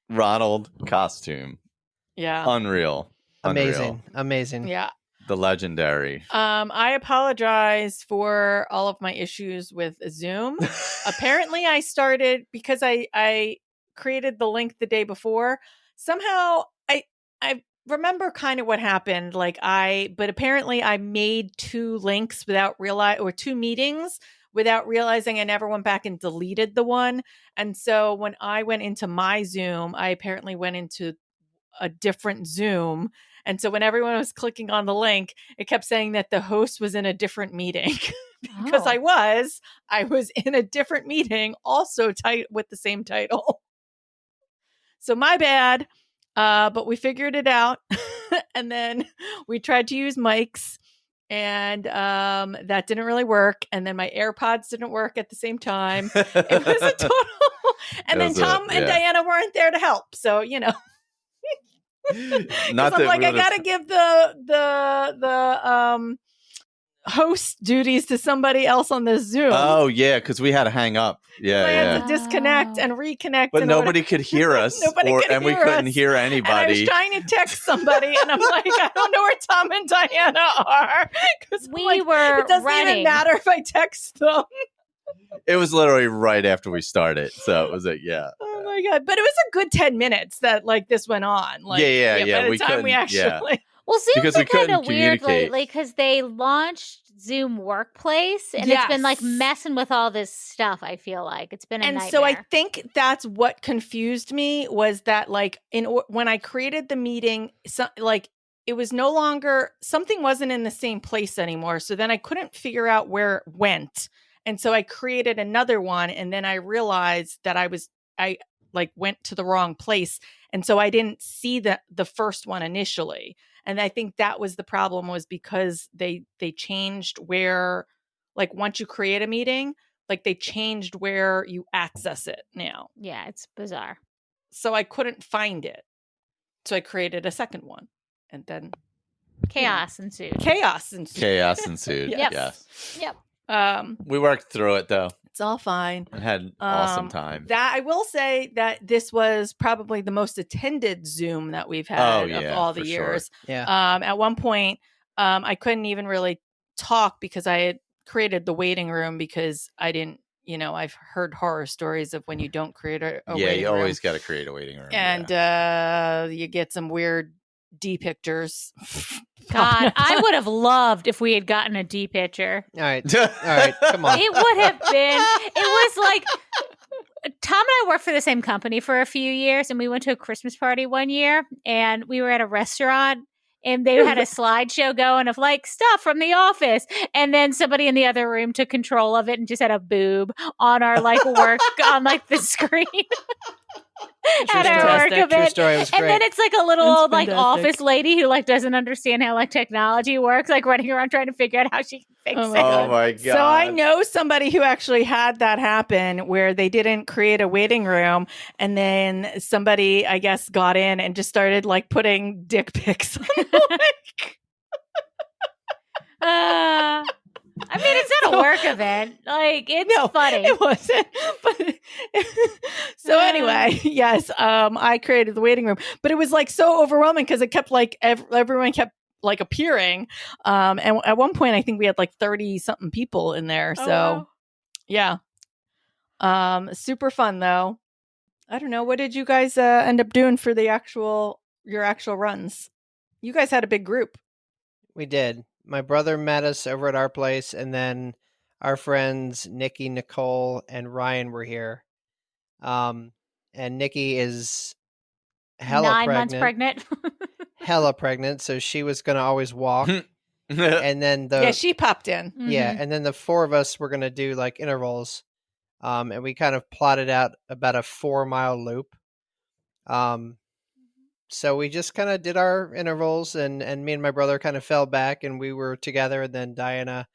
Ronald costume.
Yeah.
Unreal.
Amazing.
Yeah.
The legendary.
I apologize for all of my issues with Zoom. Apparently I started because I created the link the day before. Somehow I remember kind of what happened. But apparently I made two links or two meetings without realizing. I never went back and deleted the one. And so when I went into my Zoom, I apparently went into a different Zoom. And so when everyone was clicking on the link, it kept saying that the host was in a different meeting because I was in a different meeting also with the same title. So my bad. But we figured it out. And then we tried to use mics and that didn't really work. And then my AirPods didn't work at the same time. It was a total. And then Tom and Diana weren't there to help. So,
Not
I'm like, I gotta give the host duties to somebody else on the Zoom.
Oh yeah, because we had to hang up. Yeah,
I had to disconnect and reconnect.
But nobody could hear us, and we couldn't hear anybody. And I
was trying to text somebody, and I'm like, I don't know where Tom and Diana are.
It
doesn't even matter if I text them.
It was literally right after we started, so it was
Oh my God! But it was a good 10 minutes that this went on. By the time we actually.
Well, Zoom's kind of weird
communicate.
lately because they launched Zoom Workplace, and it's been messing with all this stuff. I feel like it's been a nightmare.
So I think that's what confused me was that when I created the meeting, it was no longer, something wasn't in the same place anymore. So then I couldn't figure out where it went. And so I created another one. And then I realized that I like went to the wrong place. And so I didn't see the first one initially. And I think that was the problem, was because they changed where, like, once you create a meeting, like they changed where you access it now.
Yeah, it's bizarre.
So I couldn't find it. So I created a second one, and then
chaos ensued.
Chaos ensued.
Yes. Yep.
We worked through it though.
It's all fine.
I had an awesome time.
That I will say that this was probably the most attended Zoom that we've had of all the years.
Sure. Yeah.
At one point, I couldn't even really talk because I had created the waiting room, because I didn't, I've heard horror stories of when you don't create a waiting room.
Yeah, you always got to create a waiting room.
And you get some weird D pictures.
God, I would have loved if we had gotten a D picture.
All right, come on.
It would have been. It was like Tom and I worked for the same company for a few years, and we went to a Christmas party one year, and we were at a restaurant, and they had a slideshow going of like stuff from The Office, and then somebody in the other room took control of it and just had a boob on our like work on like the screen. At our work of
True
it.
story. It was great.
And then it's like a little old like office lady who like doesn't understand how like technology works, like running around trying to figure out how she can fix it.
Oh my God.
So I know somebody who actually had that happen, where they didn't create a waiting room, and then somebody, I guess, got in and just started like putting dick pics on the link.
I mean, it's not a work event. Like, it's funny.
It wasn't. But so anyway, yes, I created the waiting room, but it was like so overwhelming because it kept like everyone kept like appearing. And at one point, I think we had like 30 something people in there. So yeah, super fun though. I don't know. What did you guys end up doing for your actual runs? You guys had a big group.
We did. My brother met us over at our place, and then our friends Nikki, Nicole, and Ryan were here. And Nikki is hella
9 months pregnant.
hella pregnant, so she was going to always walk. And then
she popped in.
Yeah, and then the four of us were going to do like intervals. And we kind of plotted out about a 4-mile loop. So we just kind of did our intervals, and me and my brother kind of fell back, and we were together. And then Diana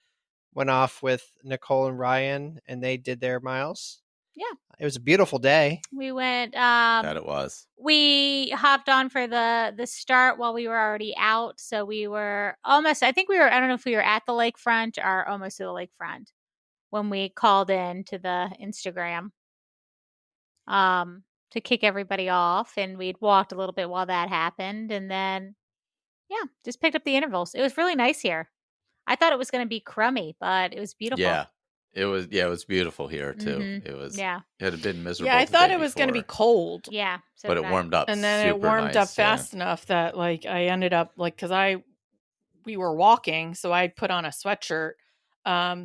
went off with Nicole and Ryan, and they did their miles.
Yeah.
It was a beautiful day.
We went.
That it was.
We hopped on for the start while we were already out. So we were almost, I think we were, I don't know if we were at the lakefront or almost to the lakefront when we called in to the Instagram. To kick everybody off, and we'd walked a little bit while that happened, and then just picked up the intervals. It was really nice here. I thought it was going to be crummy, but it was beautiful.
It was beautiful here too.
Mm-hmm.
It was
it
had been miserable.
I thought it was going to be cold.
Yeah, so
but it warmed up,
and then it warmed up fast enough that like I ended up like, because we were walking, so I put on a sweatshirt.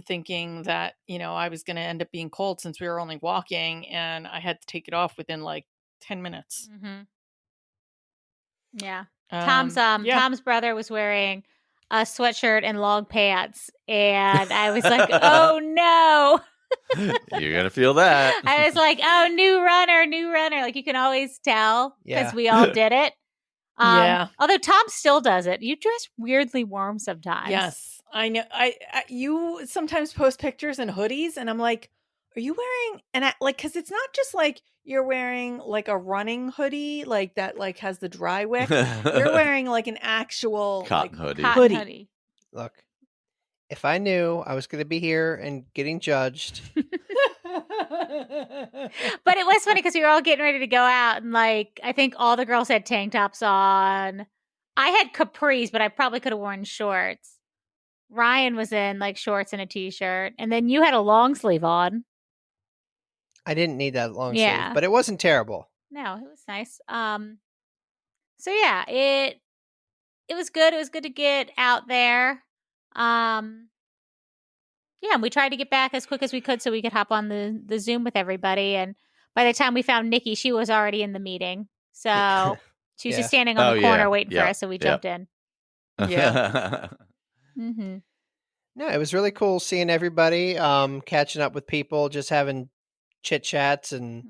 Thinking that, I was going to end up being cold since we were only walking, and I had to take it off within like 10 minutes.
Mm-hmm. Yeah. Tom's brother was wearing a sweatshirt and long pants, and I was like, oh no.
You're going to feel that.
I was like, oh, new runner. Like, you can always tell because we all did it. Although Tom still does it. You dress weirdly warm sometimes.
Yes, I know. You sometimes post pictures in hoodies, and I'm like, are you wearing because it's not just like you're wearing like a running hoodie like that like has the dry wick. You're wearing like an actual
cotton
hoodie.
Hoodie.
Look, if I knew I was going to be here and getting judged.
But it was funny because we were all getting ready to go out, and like I think all the girls had tank tops on. I had capris, but I probably could have worn shorts. Ryan was in like shorts and a t-shirt, and then you had a long sleeve on.
I didn't need that long sleeve, but it wasn't terrible.
No, it was nice. So yeah, it was good. It was good to get out there. Yeah, and we tried to get back as quick as we could so we could hop on the Zoom with everybody. And by the time we found Nikki, she was already in the meeting. So she was just standing on the corner waiting for us, so we jumped in.
Yeah.
Mm-hmm.
No, it was really cool seeing everybody, catching up with people, just having chit chats and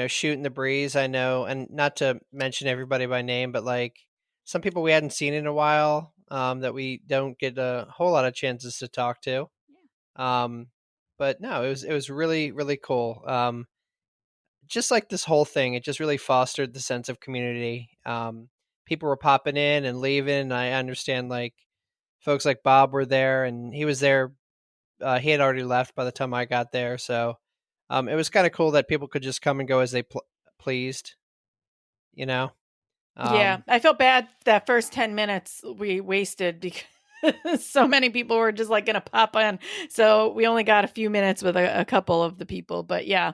shooting the breeze. I know, and not to mention everybody by name, but like some people we hadn't seen in a while, that we don't get a whole lot of chances to talk to. But no, it was really really cool. Just like this whole thing, it just really fostered the sense of community. People were popping in and leaving. And I understand like folks like Bob were there, and he was there. He had already left by the time I got there, so it was kind of cool that people could just come and go as they pleased.
Yeah, I felt bad that first 10 minutes we wasted because so many people were just like going to pop on. So we only got a few minutes with a couple of the people, but yeah.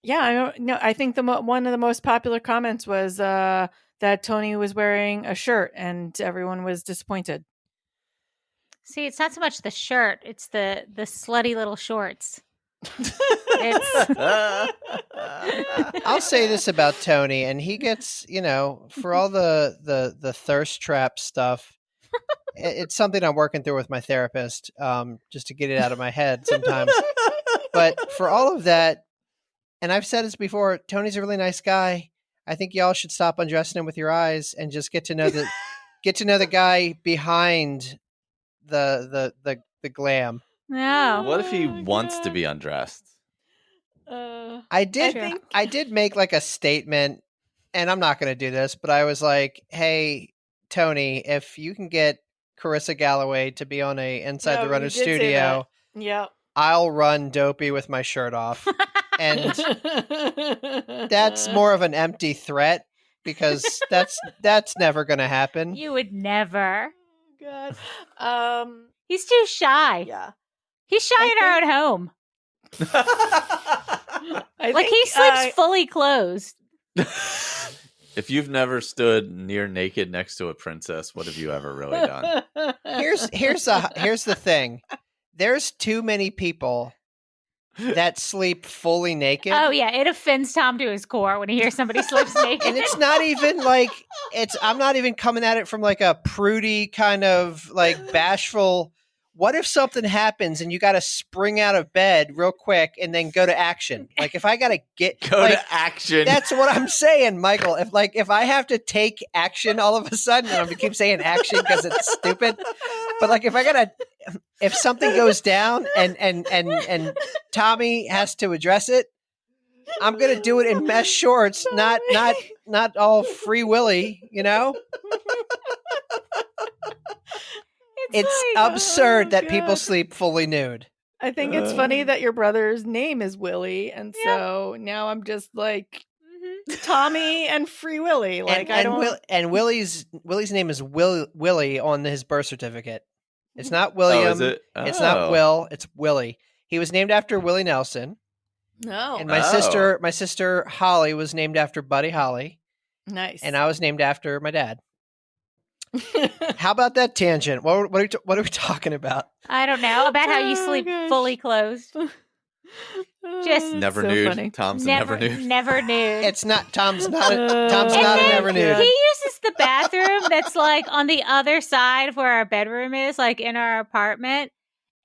Yeah, I don't know. I think one of the most popular comments was that Tony was wearing a shirt and everyone was disappointed.
See, it's not so much the shirt; it's the slutty little shorts.
I'll say this about Tony, and he gets, for all the thirst trap stuff. It's something I'm working through with my therapist, just to get it out of my head sometimes. But for all of that, and I've said this before, Tony's a really nice guy. I think y'all should stop undressing him with your eyes and just get to know the guy behind the glam.
No.
What if he wants to be undressed?
I did make like a statement, and I'm not going to do this, but I was like, "Hey, Tony, if you can get Carissa Galloway to be on a Inside the Runner studio, I'll run Dopey with my shirt off." And that's more of an empty threat because that's never going to happen.
You would never.
God.
He's too shy.
Yeah.
He's shy in our own home. He sleeps fully closed.
If you've never stood near naked next to a princess, what have you ever really done?
Here's the thing. There's too many people that sleep fully naked.
Oh yeah, it offends Tom to his core when he hears somebody sleeps naked.
And it's not even like I'm not even coming at it from like a prudy kind of like bashful. What if something happens and you got to spring out of bed real quick and then go to action? Like if I got to go
to action. That's
what I'm saying, Michael. If I have to take action all of a sudden, and I'm going to keep saying action because it's stupid. But like if something goes down and Tommy has to address it, I'm going to do it in mesh shorts, not all free willy, It's like, absurd that people sleep fully nude.
I think it's funny that your brother's name is Willie, and so now I'm just like Tommy and Free Willy. Like
Willie's name is Willie on his birth certificate. It's not William.
Oh, is it? Oh.
It's not Will. It's Willie. He was named after Willie Nelson.
No.
And my sister Holly was named after Buddy Holly.
Nice.
And I was named after my dad. How about that tangent? What are we talking about?
I don't know. About how you sleep fully closed. Just
never nude. Funny. Tom's never nude.
Never nude.
It's not. Tom's not a never nude.
He uses the bathroom that's like on the other side of where our bedroom is, like in our apartment.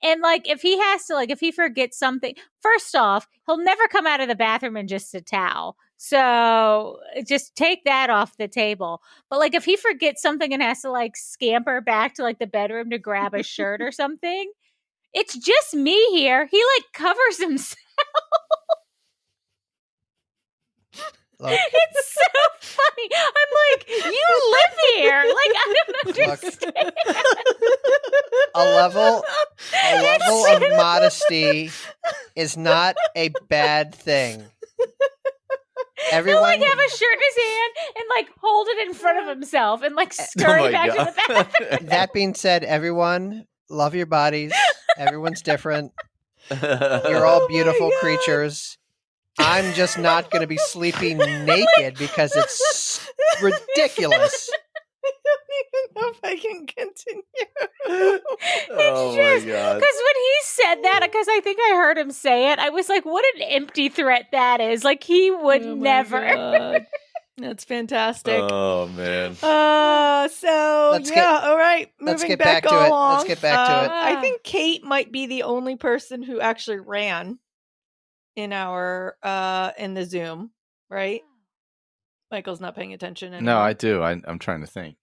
And like if he forgets something, first off, he'll never come out of the bathroom in just a towel. So just take that off the table. But like if he forgets something and has to like scamper back to like the bedroom to grab a shirt or something, it's just me here. He like covers himself.
Look.
It's so funny. I'm like, you live here. Like, I don't understand.
A level of modesty is not a bad thing.
Everyone he'll like have a shirt in his hand and like hold it in front of himself and like scurry back to the bathroom.
That being said, everyone love your bodies. Everyone's different. You're all beautiful creatures. I'm just not going to be sleeping naked because it's ridiculous.
I don't even know if I can continue.
Oh my God.
Because when he said that, because I think I heard him say it, I was like, what an empty threat that is. Like, he would never.
That's fantastic.
Oh man.
All right.
Let's
Moving
get
back
back to it.
along.
Let's get back to it.
I think Kate might be the only person who actually ran in our in the Zoom, right? Michael's not paying attention anymore.
No, I do. I'm trying to think.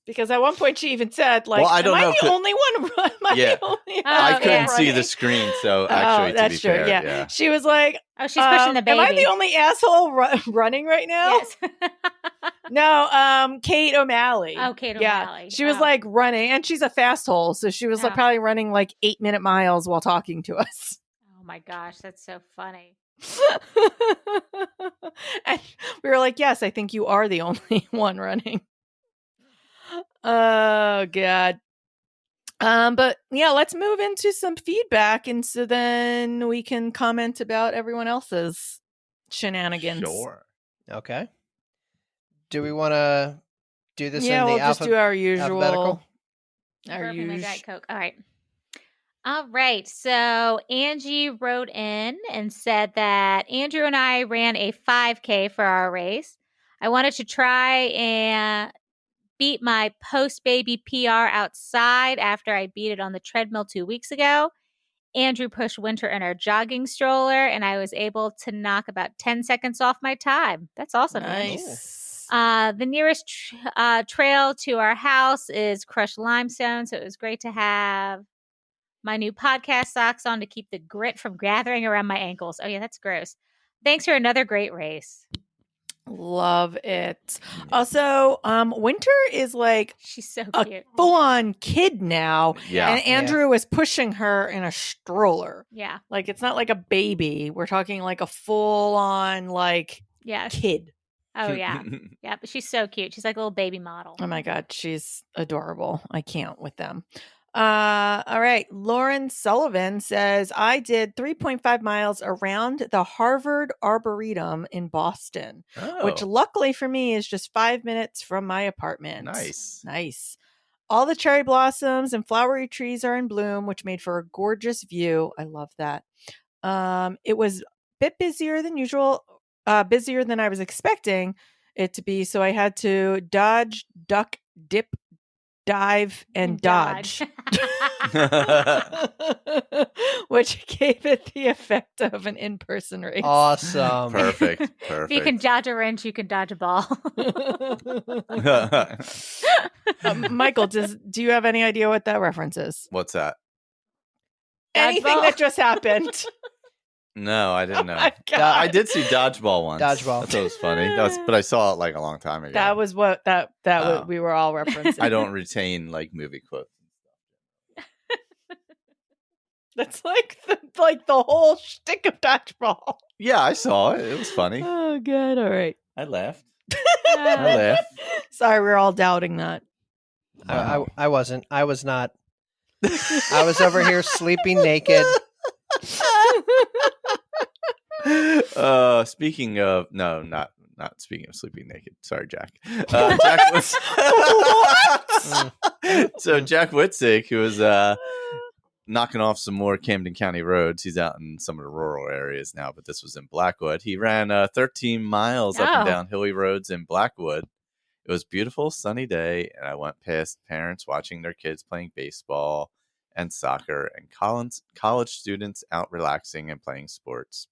Because at one point she even said, like,
well, I don't
am
know
I the only one?
I couldn't see the screen, so actually, to be fair,
yeah. She was like,
"Oh, she's pushing the baby."
Am I the only asshole running right now?
Yes.
No, Kate O'Malley.
Oh, Kate O'Malley.
Yeah. She was like running, and she's a fast hole, so she was like probably running like 8-minute miles while talking to us.
Oh my gosh, that's so funny.
And we were like, yes, I think you are the only one running. Oh God. But yeah, let's move into some feedback, and so then we can comment about everyone else's shenanigans.
Sure.
Okay. Do we want to do this?
Yeah,
in the
we'll just do our usual.
Alphabetical?
Our usual Diet Coke. All right. So Angie wrote in and said that Andrew and I ran a 5K for our race. I wanted to try and beat my post-baby PR outside after I beat it on the treadmill 2 weeks ago. Andrew pushed Winter in our jogging stroller, and I was able to knock about 10 seconds off my time. That's awesome.
Nice.
The nearest trail to our house is crushed limestone, so it was great to have my new podcast socks on to keep the grit from gathering around my ankles. Oh, yeah, that's gross. Thanks for another great race.
Love it. Also, Winter is like
she's so cute.
A full-on kid now.
Yeah.
And Andrew was pushing her in a stroller.
Yeah.
Like it's not like a baby. We're talking like a full-on kid.
Oh yeah. Yeah, but she's so cute. She's like a little baby model.
Oh my God, she's adorable. I can't with them. All right. Lauren Sullivan says, I did 3.5 miles around the Harvard Arboretum in Boston, which luckily for me is just 5 minutes from my apartment. Nice. All the cherry blossoms and flowery trees are in bloom, which made for a gorgeous view. I love that. It was a bit busier than usual, busier than I was expecting it to be. So I had to dodge, duck, dip, dive, and dodge. Which gave it the effect of an in-person race.
Awesome.
Perfect.
If you can dodge a wrench, you can dodge a ball.
Michael, do you have any idea what that reference is?
What's that?
Anything that just happened.
No, I didn't know.
I
did see Dodgeball once.
Dodgeball.
I thought it was funny. But I saw it like a long time ago.
That was what we were all referencing.
I don't retain like movie quotes.
That's like the whole shtick of Dodgeball.
Yeah, I saw it. It was funny.
Oh, good. All right.
I laughed.
I laughed. Sorry, we're all doubting that.
I wasn't. I was not. I was over here sleeping naked.
Speaking of not speaking of sleeping naked. Sorry, Jack. Jack was So Jack Witzig, who was knocking off some more Camden County roads. He's out in some of the rural areas now, but this was in Blackwood. He ran 13 miles up and down hilly roads in Blackwood. It was a beautiful sunny day, and I went past parents watching their kids playing baseball and soccer, and college students out relaxing and playing sports.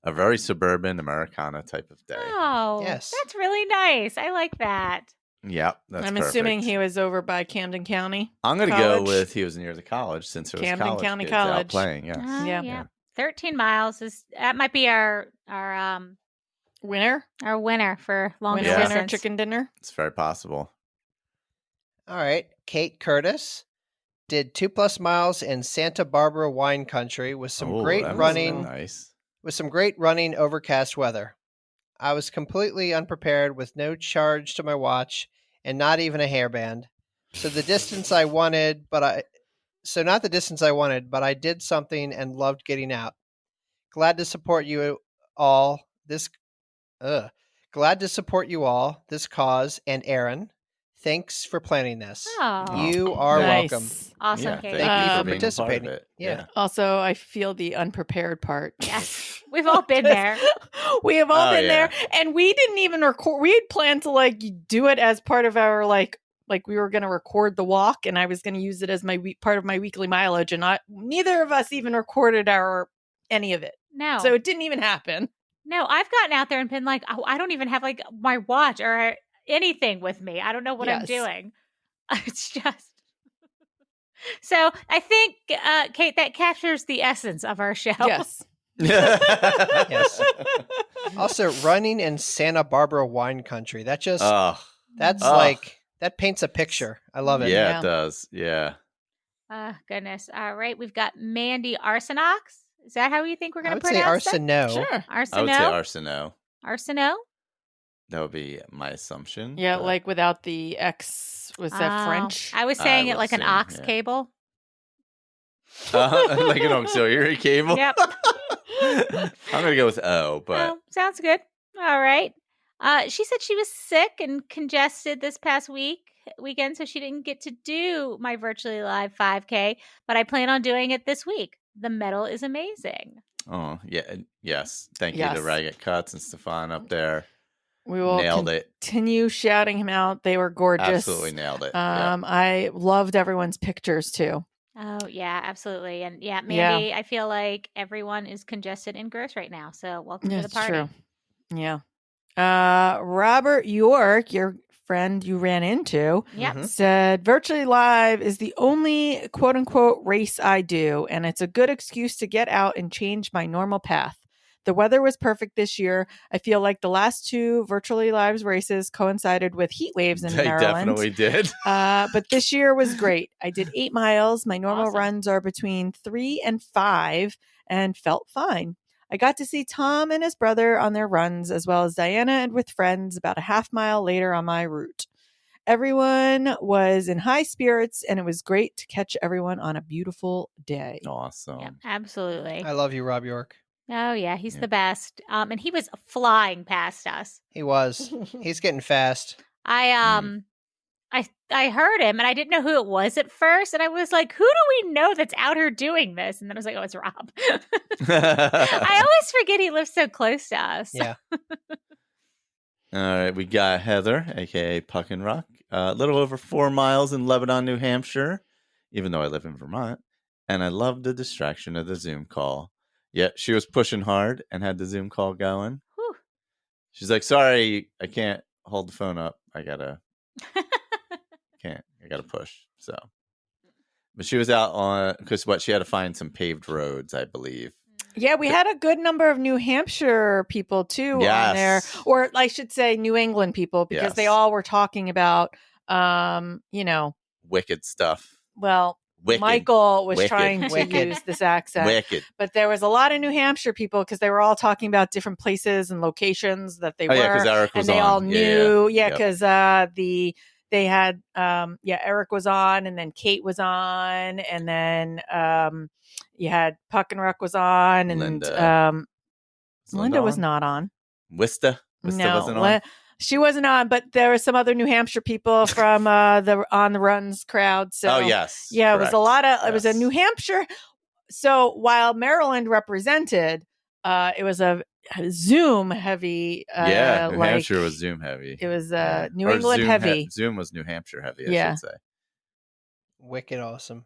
A very suburban Americana type of day.
Oh, yes. That's really nice. I like that.
Yeah, that's
I'm assuming he was over by Camden County.
I'm going to go with he was near the college since it was
Camden County
kids
College
out playing. Yes.
Yeah.
13 miles that might be our
winner.
Our winner for long
winner chicken dinner.
It's very possible.
All right, Kate Curtis did 2+ miles in Santa Barbara wine country with some great running.
Nice.
With some great running, overcast weather. I was completely unprepared with no charge to my watch and not even a hairband. So not the distance I wanted, but I did something and loved getting out. Glad to support you all. This cause and Aaron. Thanks for planning this.
Oh.
You are
Nice.
welcome.
Awesome,
Yeah,
Kate.
thank you for
for
being
participating.
a part of it.
Yeah.
Also, I feel the unprepared part.
Yes. We've all been there.
We have all
Oh,
been there.
yeah.
And we didn't even record. We had planned to like do it as part of our like we were going to record the walk, and I was going to use it as my part of my weekly mileage. And neither of us even recorded any of it.
No.
So it didn't even happen.
No, I've gotten out there and been like, oh, I don't even have like my watch or anything with me. I don't know what I'm doing. It's just. So I think, Kate, that captures the essence of our show.
Yes.
Yes. Also, running in Santa Barbara wine country. That just, like, that paints a picture. I love it.
Yeah, it does. Yeah.
Goodness. All right. We've got Mandy Arsenax. Is that how you think we're going to
I
pronounce
would say
that?
Arsenault.
Sure.
Arsenault?
I would say Arsenault.
Arsenault?
That would be my assumption.
Yeah,
but-
like without the X. Was that French?
I was saying
I
it like
would
an
assume,
ox
yeah.
cable.
Like an auxiliary cable?
Yep.
I'm going to go with O, but
Oh, sounds good. All right. She said she was sick and congested this past weekend, so she didn't get to do my virtually live 5K, but I plan on doing it this week. The medal is amazing.
oh, yeah. Yes. Thank you
Yes.
to Ragged Cuts and Stefan up there.
We will
Nailed it.
continue shouting him out. They were gorgeous.
Absolutely nailed it. Yeah.
I loved everyone's pictures too.
Oh, yeah, absolutely. And yeah, Mandy, I feel like everyone is congested and gross right now. So welcome to the party.
True. Yeah. Robert York, your friend you ran into,
Yep.
said virtually live is the only quote unquote race I do, and it's a good excuse to get out and change my normal path. The weather was perfect this year. I feel like the last two virtually live races coincided with heat waves in
They
Maryland.
definitely did.
But this year was great. I did 8 miles. My normal
Awesome.
runs are between 3 and 5 and felt fine. I got to see Tom and his brother on their runs, as well as Diana and with friends about a half mile later on my route. Everyone was in high spirits, and it was great to catch everyone on a beautiful day.
Awesome.
Yep, absolutely.
I love you, Rob York.
Oh, yeah, he's the best. And he was flying past us.
He was. He's getting fast.
I heard him and I didn't know who it was at first. And I was like, who do we know that's out here doing this? And then I was like, oh, it's Rob. I always forget he lives so close to us.
Yeah.
All right, we got Heather, aka Puck and Rock, a little over 4 miles in Lebanon, New Hampshire, even though I live in Vermont. And I love the distraction of the Zoom call. Yeah, she was pushing hard and had the Zoom call going.
Whew.
She's like, sorry, I can't hold the phone up. I gotta push. So, but she was out on, because she had to find some paved roads, I believe.
Yeah, we had a good number of New Hampshire people too on there, or I should say New England people, because they all were talking about,
wicked stuff.
Well,
Wicked.
Michael was trying to use this accent.
Wicked.
But there was a lot of New Hampshire people because they were all talking about different places and locations that they were.
Yeah, because Eric was
and they
on.
all knew. Yeah,
Yep.
because they had Eric was on, and then Kate was on, and then you had Puck and Ruck was on, and
Linda
Linda was not on.
Wista wasn't on.
She wasn't on, but there were some other New Hampshire people from the On the Runs crowd. So
oh yes,
yeah,
correct.
It was a lot of. It was a New Hampshire. So while Maryland represented, it was a Zoom heavy.
New Hampshire was Zoom heavy.
It was New England
Zoom
heavy.
Zoom was New Hampshire heavy. I should say.
Wicked awesome.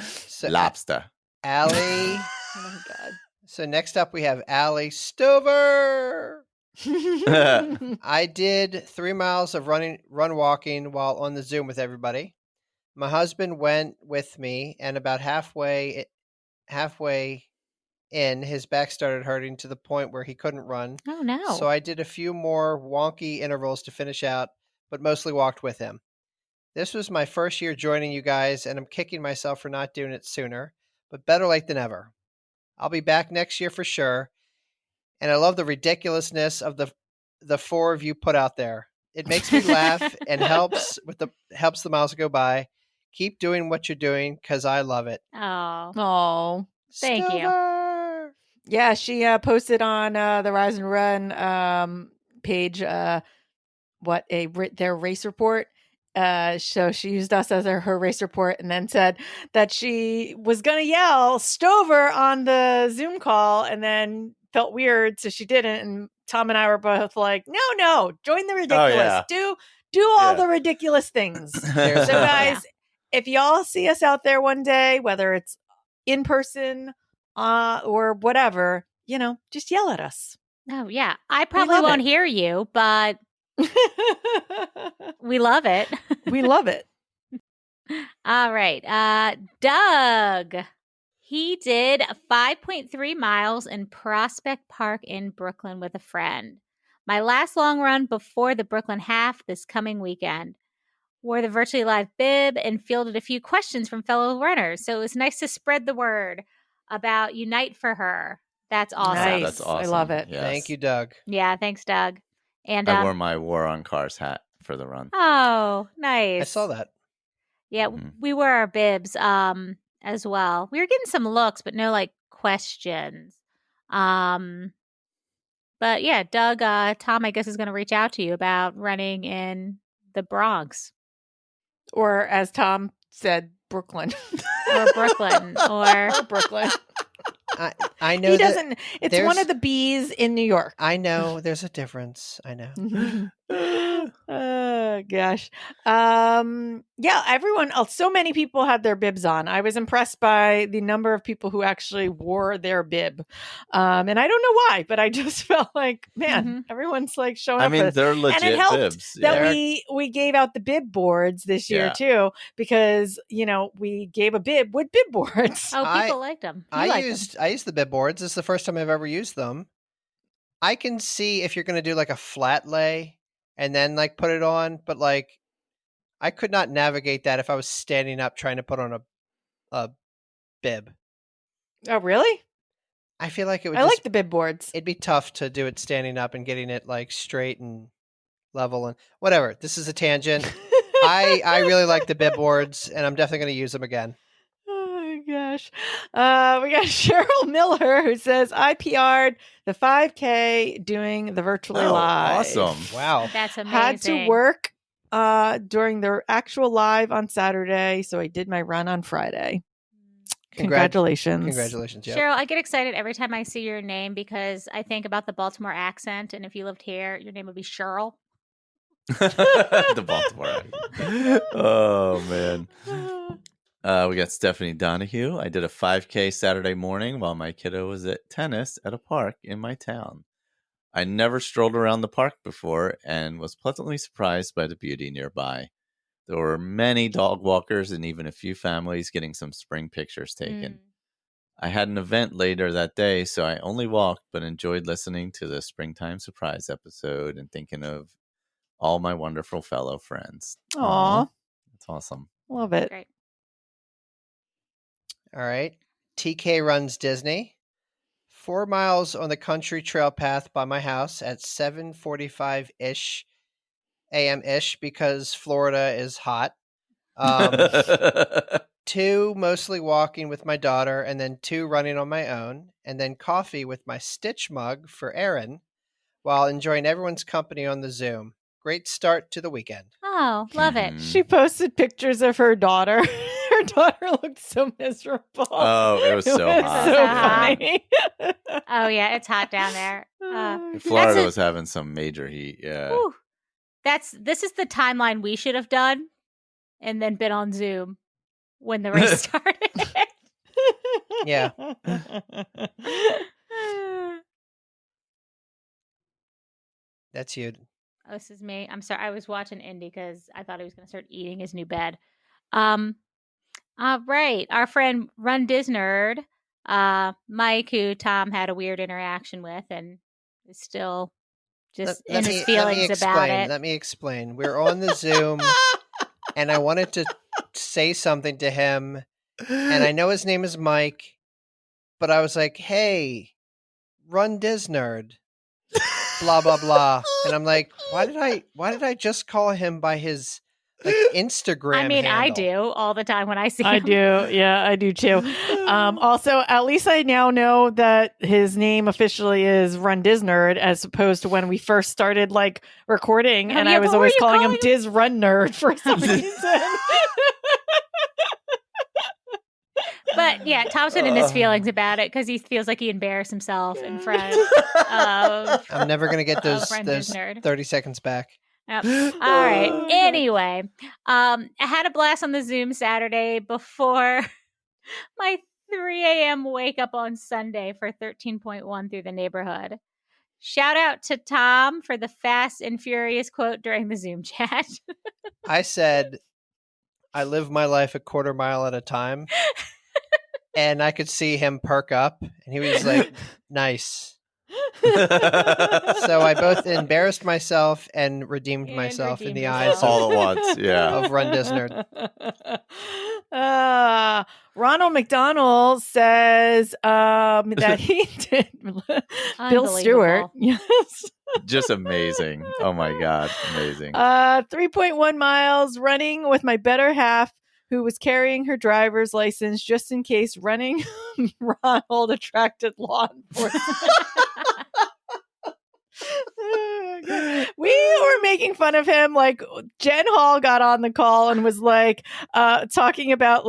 So, Lobster.
Allie.
Oh my god.
So next up we have Allie Stover. I did 3 miles of run walking while on the Zoom with everybody. My husband went with me, and about halfway in, his back started hurting to the point where he couldn't run.
Oh no.
So I did a few more wonky intervals to finish out, but mostly walked with him. This was my first year joining you guys, and I'm kicking myself for not doing it sooner, but better late than ever. I'll be back next year for sure. And I love the ridiculousness of the four of you put out there. It makes me laugh and helps the miles go by. Keep doing what you're doing because I love it.
Oh,
thank you.
Yeah, she posted on the Rise and Run page their race report. So she used us as her race report, and then said that she was going to yell Stover on the Zoom call, and then felt weird, so she didn't. And Tom and I were both like, no, join the ridiculous. Do all the ridiculous things. So guys, if y'all see us out there one day, whether it's in person or whatever, just yell at us.
Oh yeah, I probably won't hear you, but we love it.
We love it.
All right. Doug. He did 5.3 miles in Prospect Park in Brooklyn with a friend. My last long run before the Brooklyn Half this coming weekend. Wore the virtually live bib and fielded a few questions from fellow runners. So it was nice to spread the word about Unite for Her. That's awesome.
Nice.
That's awesome.
I love it.
Yes.
Thank you, Doug.
Yeah, thanks, Doug. And
I wore my War on Cars hat for the run.
Oh, nice.
I saw that.
Yeah, we wore our bibs as well. We were getting some looks, but no questions. But yeah, Doug, Tom, I guess is going to reach out to you about running in the Bronx.
Or as Tom said, Brooklyn.
Or Brooklyn. Or
Brooklyn.
I know
he doesn't. It's one of the B's in New York.
I know there's a difference. I know.
Oh gosh. Yeah, everyone else. So many people had their bibs on. I was impressed by the number of people who actually wore their bib. And I don't know why, but I just felt like, man, everyone's like showing up.
I mean, they're legit
and it helped
bibs.
that we gave out the bib boards this year too, because we gave a bib with bib boards.
Oh, people liked them.
I used the bib boards. This is the first time I've ever used them. I can see if you're going to do like a flat lay and then like put it on, but like I could not navigate that if I was standing up trying to put on a bib.
Oh, really?
I feel like it would.
I like the bib boards.
It'd be tough to do it standing up and getting it like straight and level and whatever. This is a tangent. I really like the bib boards, and I'm definitely going to use them again.
Oh my gosh. We got Cheryl Miller who says, I PR'd the 5K doing the virtually live.
Awesome.
Wow.
That's amazing.
Had to work during the actual live on Saturday, so I did my run on Friday. Congratulations.
Congratulations. Yep.
Cheryl, I get excited every time I see your name because I think about the Baltimore accent, and if you lived here, your name would be Cheryl.
The Baltimore accent. Oh, man. We got Stephanie Donahue. I did a 5K Saturday morning while my kiddo was at tennis at a park in my town. I never strolled around the park before and was pleasantly surprised by the beauty nearby. There were many dog walkers and even a few families getting some spring pictures taken. I had an event later that day, so I only walked but enjoyed listening to the Springtime Surprise episode and thinking of all my wonderful fellow friends.
Aww.
That's awesome.
Love it.
Great.
All right. TK runs Disney. 4 miles on the country trail path by my house at 7:45-ish a.m.-ish because Florida is hot. 2 mostly walking with my daughter, and then 2 running on my own, and then coffee with my Stitch mug for Erin while enjoying everyone's company on the Zoom. Great start to the weekend.
Oh, love it.
She posted pictures of her daughter. Her daughter looked so miserable.
Oh, it was so hot.
So funny.
Oh, yeah, it's hot down there.
Florida was having some major heat. Yeah.
Whew. This is the timeline we should have done and then been on Zoom when the race started.
Yeah. That's you.
Oh, this is me. I'm sorry. I was watching Indy because I thought he was going to start eating his new bed. Right. Our friend Run Disnerd, Mike, who Tom had a weird interaction with and is still just in his feelings about it.
Let me explain. We're on the Zoom and I wanted to say something to him, and I know his name is Mike, but I was like, hey, Run Disnerd. Blah blah blah, and I'm like, why did I just call him by his Instagram.
I mean,
handle.
I do all the time when I see him.
I do. Yeah, I do too. Also, at least I now know that his name officially is Run Disnerd, as opposed to when we first started recording, and I was always calling him Diz Run Nerd for some reason.
But yeah, Tom's been in his feelings about it because he feels like he embarrassed himself in front of.
I'm never gonna get those 30 seconds back.
Yep. All right. Anyway, I had a blast on the Zoom Saturday before my 3 a.m. wake up on Sunday for 13.1 through the neighborhood. Shout out to Tom for the fast and furious quote during the Zoom chat.
I said, I live my life a quarter mile at a time. And I could see him perk up, and he was like, nice. So I both embarrassed myself and redeemed myself in the eyes
all at once,
of Run Disnerd.
Ronald McDonald says that he did Bill Stewart. Yes.
Just amazing. Oh my God. Amazing.
3.1 miles running with my better half, who was carrying her driver's license just in case running Ronald attracted law enforcement. We were making fun of him. Jen Hall got on the call and was talking about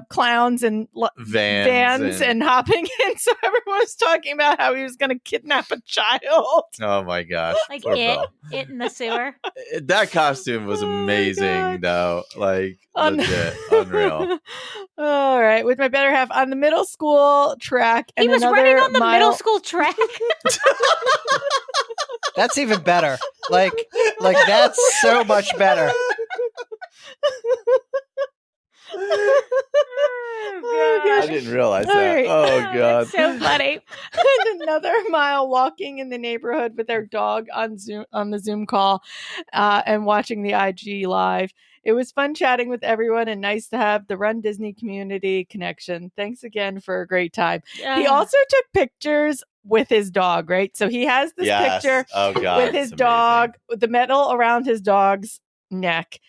clowns and vans and hopping in. So everyone was talking about how he was going to kidnap a child.
Oh my gosh.
It in the sewer.
That costume was amazing though. Legit. Unreal.
All right. With my better half on the middle school track.
He was running on the middle school track.
That's even better. That's so much better.
Oh, gosh.
I didn't realize that. Right. Oh God.
That's so funny.
And another mile walking in the neighborhood with our dog on the Zoom call and watching the IG live. It was fun chatting with everyone and nice to have the Run Disney community connection. Thanks again for a great time. He also took pictures with his dog, right? So he has this picture with his dog, with the medal around his dog's neck.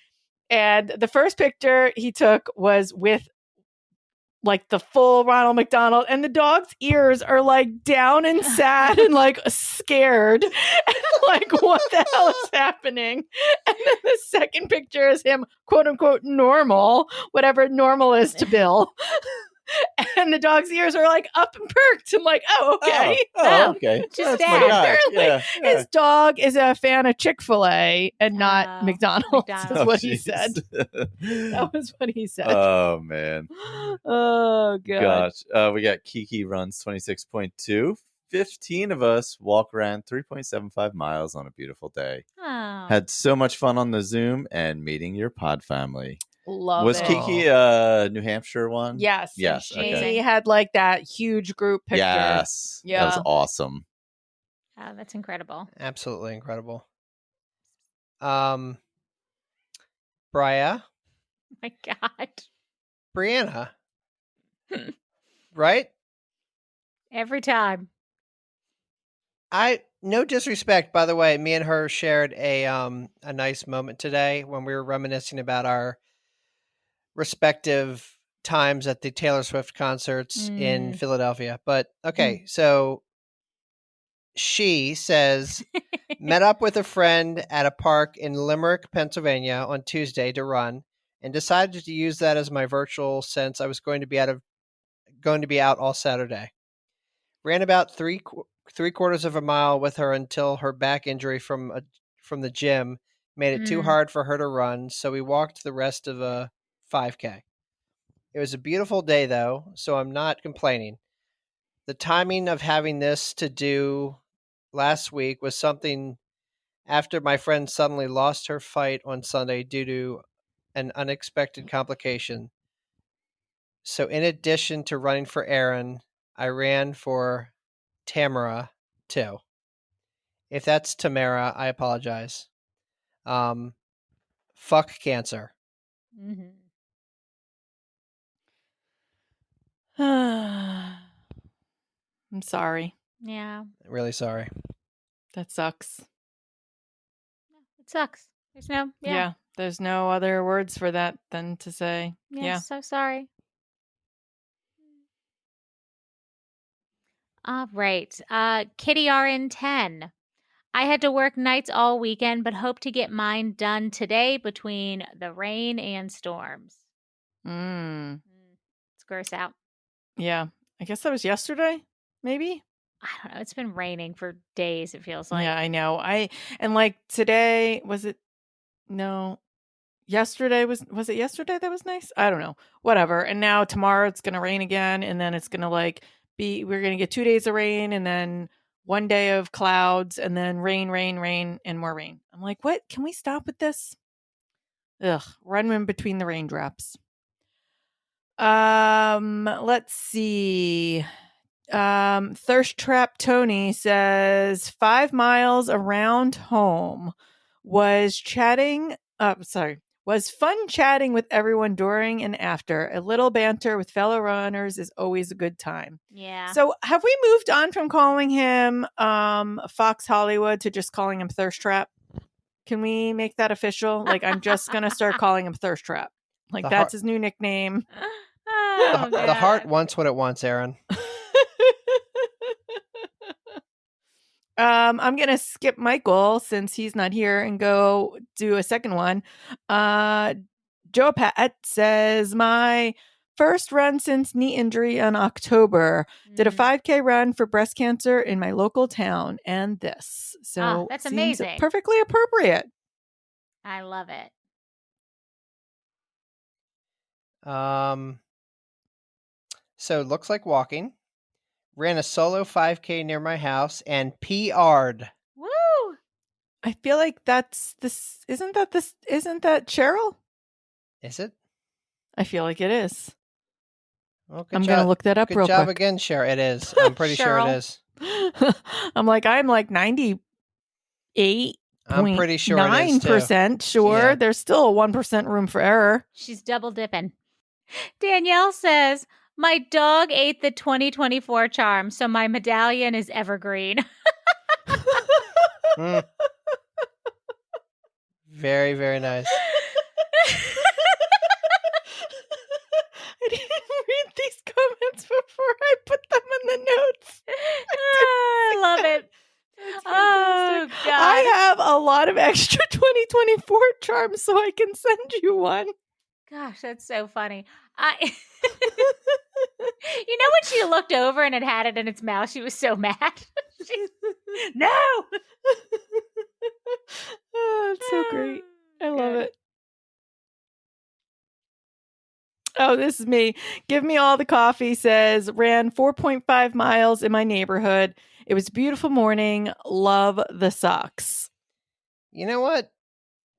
And the first picture he took was with the full Ronald McDonald, and the dog's ears are down and sad and scared and what the hell is happening? And then the second picture is him, quote unquote, normal, whatever normal is to Bill. And the dog's ears are up and perked. I'm like, oh, okay.
Okay.
Just
apparently his dog is a fan of Chick-fil-A and not McDonald's. That's what he said. That was what he said.
Oh, man.
Oh, God.
Gosh. We got Kiki runs 26.2. 15 of us walk around 3.75 miles on a beautiful day.
Oh.
Had so much fun on the Zoom and meeting your pod family.
Was
Kiki a New Hampshire one?
Yes.
Yes.
She had that huge group picture.
Yes. Yeah. That was awesome.
Oh, that's incredible.
Absolutely incredible. Bria.
Oh my God.
Brianna. Right?
Every time.
No disrespect, by the way, me and her shared a nice moment today when we were reminiscing about our respective times at the Taylor Swift concerts in Philadelphia. But okay, so she says, met up with a friend at a park in Limerick, Pennsylvania on Tuesday to run, and decided to use that as my virtual since I was going to be out all Saturday. Ran about three quarters of a mile with her until her back injury from the gym made it too hard for her to run, so we walked the rest of a 5K. It was a beautiful day though, so I'm not complaining. The timing of having this to do last week was something after my friend suddenly lost her fight on Sunday due to an unexpected complication. So in addition to running for Aaron, I ran for Tamara too. If that's Tamara, I apologize. Fuck cancer.
Mm-hmm.
I'm sorry.
Yeah.
Really sorry.
That sucks.
It sucks. There's no. Yeah.
There's no other words for that than to say, yeah.
So sorry. All right. Kitty RN10. I had to work nights all weekend, but hope to get mine done today between the rain and storms. It's gross out.
Yeah. I guess that was yesterday, maybe?
I don't know. It's been raining for days, it feels like.
Yeah, I know. And like today, was it? No. Yesterday was it yesterday that was nice? I don't know. Whatever. And now tomorrow it's going to rain again, and then it's going to we're going to get 2 days of rain, and then 1 day of clouds, and then rain, and more rain. I'm like, what? Can we stop with this? Ugh, run in between the raindrops. Let's see. Thirst Trap Tony says 5 miles around home. Was fun chatting with everyone during and after. A little banter with fellow runners is always a good time.
Yeah.
So have we moved on from calling him Fox Hollywood to just calling him Thirst Trap? Can we make that official? Like, I'm just going to start calling him Thirst Trap. Like, that's his new nickname.
The heart wants what it wants, Aaron.
I'm going to skip Michael since he's not here and go do a second one. Joe Pat says, my first run since knee injury in October. Did a 5K run for breast cancer in my local town and this. So
that's amazing.
Perfectly appropriate.
I love it.
So it looks like walking. Ran a solo 5K near my house and PR'd.
Woo!
I feel like that's this. Isn't that Cheryl?
Is it?
I feel like it is.
Well,
I'm going to look that up real quick.
Good job again, Cheryl. It is. I'm pretty sure it is.
I'm like 98.
I'm pretty sure it is
9% sure. Yeah. There's still a 1% room for error.
She's double dipping. Danielle says, my dog ate the 2024 charm, so my medallion is evergreen.
Very, very nice.
I didn't read these comments before I put them in the notes.
I love it. Oh, God.
I have a lot of extra 2024 charms, so I can send you one.
Gosh, that's so funny. You know when she looked over and it had it in its mouth, she was so mad. No!
Oh, it's so great. I love it. Oh, this is me. Give me all the coffee says, ran 4.5 miles in my neighborhood. It was a beautiful morning. Love the socks.
You know what?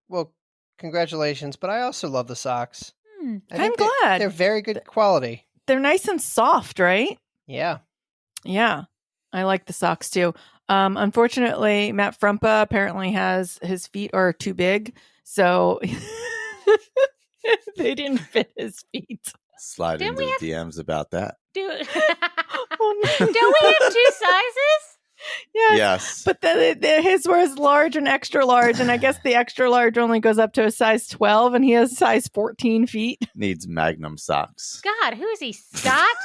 Well, congratulations, but I also love the socks.
I'm glad.
They're very good quality.
They're nice and soft, right?
Yeah.
Yeah. I like the socks too. Unfortunately, Matt Frumpa apparently has his feet are too big, so they didn't fit his feet.
Slide into the DMs about that.
Don't we have 2 sizes?
Yes. But his was large and extra large, and I guess the extra large only goes up to a size 12, and he has size 14 feet.
Needs Magnum socks.
God, who is he, Scott?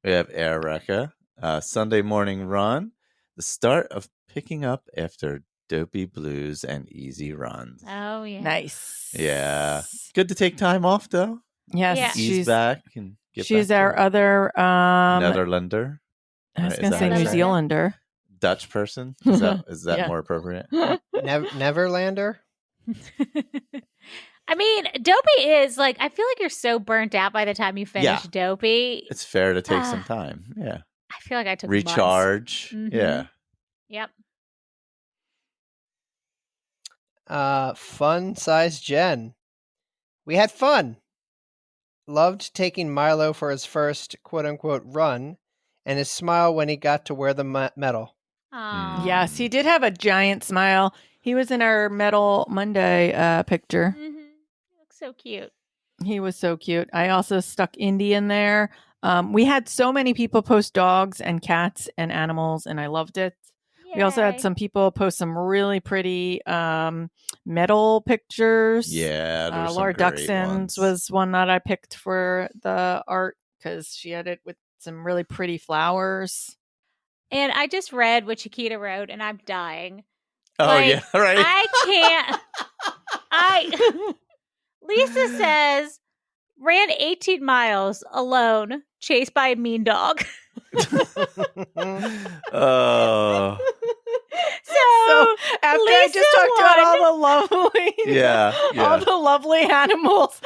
We have Erica. Sunday morning run. The start of picking up after dopey blues and easy runs.
Oh, yeah.
Nice.
Yeah. Good to take time off, though.
Yes.
Yeah.
Ease back and get
she's
back
our other...
Netherlander.
I was going to say New Zealander.
Dutch person? Is that
Yeah.
more appropriate?
Neverlander?
I mean, Dopey is like, I feel like you're so burnt out by the time you finish Dopey.
It's fair to take some time. Yeah.
I feel like I took
recharge. Yeah.
Yep.
Fun size Jen. We had fun. Loved taking Milo for his first quote unquote run and his smile when he got to wear the medal.
Yes, he did have a giant smile. He was in our Medal Monday picture.
He looks so cute.
He was so cute. I also stuck Indy in there. We had so many people post dogs and cats and animals, and I loved it. We also had some people post some really pretty medal pictures.
Yeah, there were
Laura
some great
Duxon's
ones.
was one that I picked for the art because she had it with some really pretty flowers.
And I just read what Chiquita wrote, and I'm dying.
Oh, yeah, right.
I can't. Lisa says, ran 18 miles alone, chased by a mean dog.
So after
Lisa
I just talked about all the lovely animals,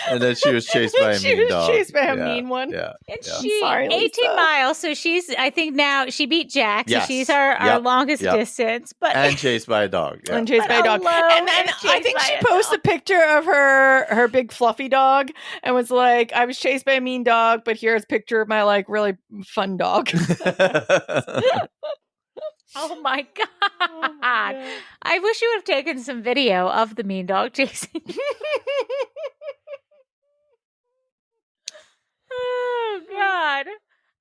and then she was chased by a mean dog.
Chased by a mean one.
Yeah,
and
yeah.
she
Sorry,
18 miles. So she's, I think now she beat Jack. So
Yes.
she's our longest distance. But
and chased by a dog. Yeah.
And chased by a dog. And then I think she posted a picture of her big fluffy dog and was like, I was chased by a mean dog, but here's a picture of my like really fun dog.
Oh my God. I wish you would have taken some video of the mean dog chasing. Oh God.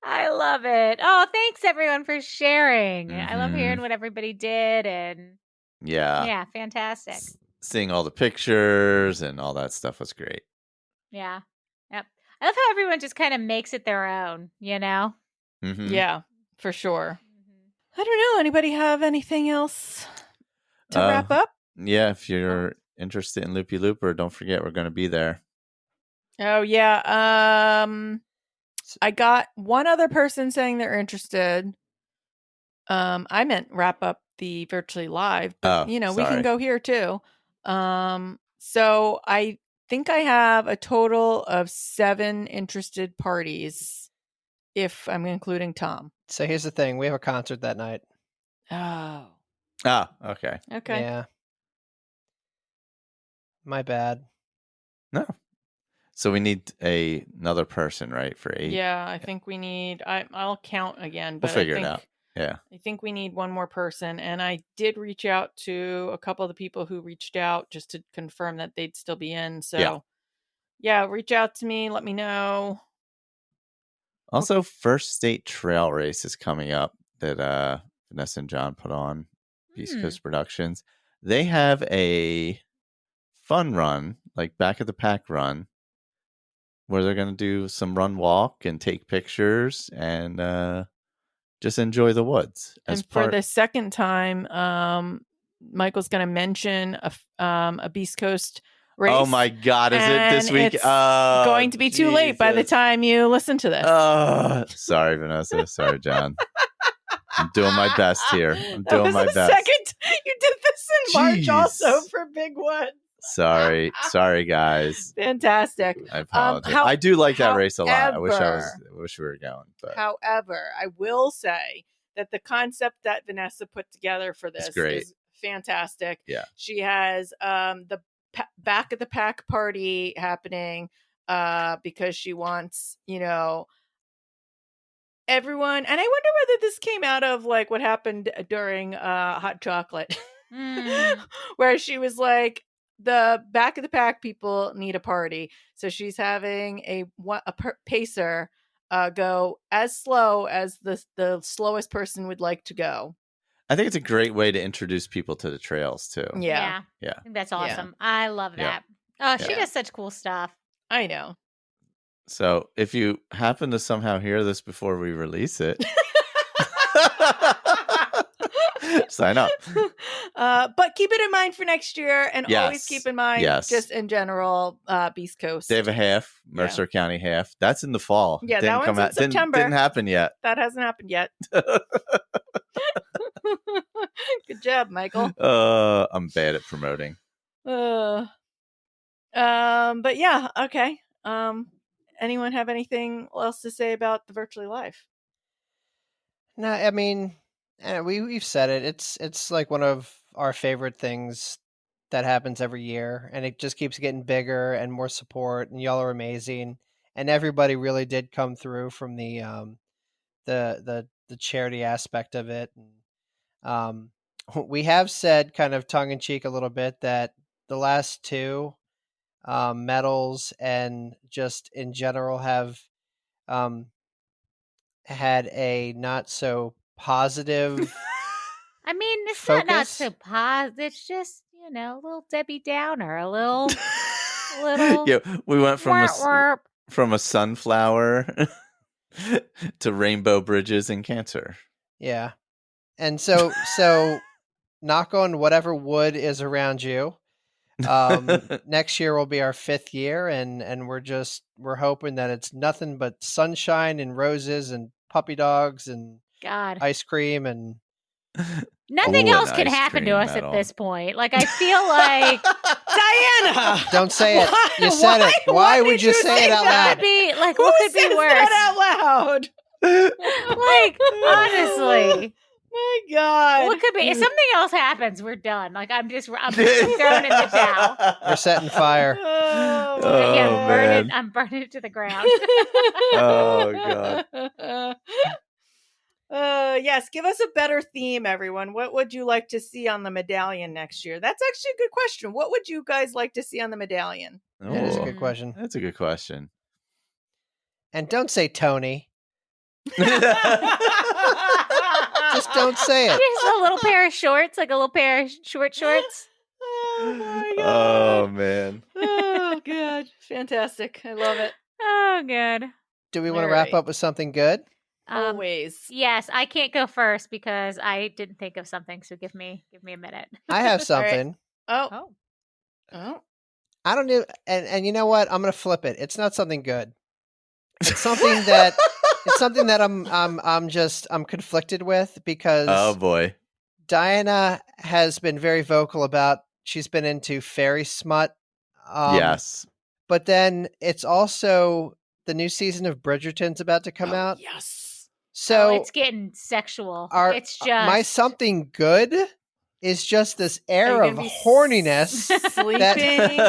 I love it. Oh, thanks everyone for sharing. I love hearing what everybody did, and yeah, fantastic.
Seeing all the pictures and all that stuff was great.
Yeah. Yep. I love how everyone just kind of makes it their own, you know?
Mm-hmm.
Yeah, for sure. I don't know. Anybody have anything else to wrap up?
Yeah, if you're interested in Loopy Looper, don't forget we're going to be there.
Oh, yeah. I got one other person saying they're interested. I meant wrap up the virtually live, but we can go here too. So I think I have a total of 7 interested parties, if I'm including Tom.
So here's the thing: we have a concert that night.
Oh.
Okay.
Okay.
Yeah. My bad.
No. So we need another person, right, for 8?
Yeah, I think we need. I'll count again, but
we'll figure it out. Yeah.
I think we need one more person, and I did reach out to a couple of the people who reached out just to confirm that they'd still be in. So, yeah, reach out to me. Let me know.
Also, First State Trail Race is coming up that Vanessa and John put on Beast Coast Productions. They have a fun run, like back of the pack run, where they're going to do some run walk and take pictures and just enjoy the woods.
And for the second time, Michael's going to mention a Beast Coast race.
Oh my God, is it this week?
It's going to be too late by the time you listen to this.
Sorry, Vanessa. Sorry, John. I'm doing my best here. I'm doing my best.
You did this in March also for Big One.
Sorry, guys.
Fantastic.
I apologize. I do like that race a lot. I wish we were going. But
however, I will say that the concept that Vanessa put together for this is fantastic.
Yeah, she
has the back of the pack party happening because she wants everyone, and I wonder whether this came out of like what happened during Hot Chocolate, where she was like, the back of the pack people need a party, so she's having a pacer go as slow as the slowest person would like to go.
I think it's a great way to introduce people to the trails too.
Yeah.
I think that's awesome. I love that. Oh, she does such cool stuff.
I know.
So if you happen to somehow hear this before we release it, sign up.
But keep it in mind for next year, and always keep in mind, just in general, Beast Coast.
They have a half, Mercer County half. That's in the fall.
Yeah, that one's in September.
Didn't happen yet.
That hasn't happened yet. Good job, Michael.
I'm bad at promoting.
But yeah, okay. Anyone have anything else to say about the Virtually Live?
No, I mean, we've said it. It's like one of our favorite things that happens every year, and it just keeps getting bigger and more support. And y'all are amazing, and everybody really did come through from the charity aspect of it. And we have said, kind of tongue in cheek, a little bit, that the last 2 medals and just in general have had a not so positive
I mean, it's
Focus?
not so positive. It's just, a little Debbie Downer, a little.
Yeah, we went from
warp.
from a sunflower to rainbow bridges and cancer.
Yeah. And so knock on whatever wood is around you. Next year will be our 5th year, and we're hoping that it's nothing but sunshine and roses and puppy dogs and
God,
ice cream and
nothing else can happen to us at this point. Like, I feel like
Diana,
don't say it. You said it. Why would you say it out loud?
What could be worse?
That out loud?
Like, honestly.
My God.
What could be? If something else happens, we're done. Like, I'm thrown in the towel.
We're setting fire.
I'm burning it to the ground.
Oh, God.
Yes, give us a better theme, everyone. What would you like to see on the medallion next year? That's actually a good question. What would you guys like to see on the medallion?
That is a good question.
That's a good question.
And don't say Tony. Just don't say it.
Just a little pair of shorts, like a little pair of shorts.
Oh my God.
Oh, man.
Oh God. Fantastic. I love it.
Oh, good.
Do we want to wrap up with something good?
Always.
Yes, I can't go first because I didn't think of something. So give me a minute.
I have something.
Right. Oh.
I don't know. And you know what? I'm going to flip it. It's not something good. It's something that I'm conflicted with because
oh boy,
Diana has been very vocal about she's been into fairy smut.
Yes,
but then it's also the new season of Bridgerton's about to come out.
Yes,
so
it's getting sexual. It's just
my something good is just this air of horniness.
Sleeping?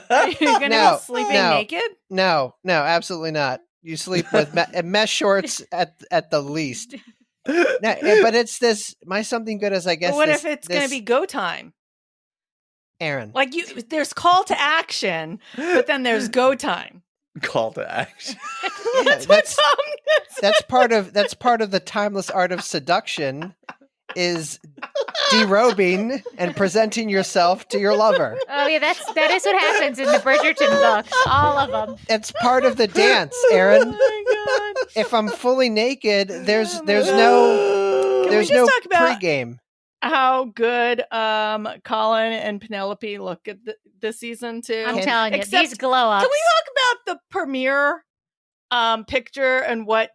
Are you gonna be sleeping naked?
No, absolutely not. You sleep with mesh shorts at the least. No, but it's this. My something good is, I guess.
But what if it's going to be go time,
Aaron?
Like there's call to action, but then there's go time.
Call to action.
That's
part of the timeless art of seduction. Is derobing and presenting yourself to your lover.
Oh yeah, that is what happens in the Bridgerton books. All of them.
It's part of the dance, Aaron.
Oh my God.
If I'm fully naked, there's no
talk about
pregame.
How good Colin and Penelope look at this season too.
I'm telling you, these glow ups.
Can we talk about the premiere picture and what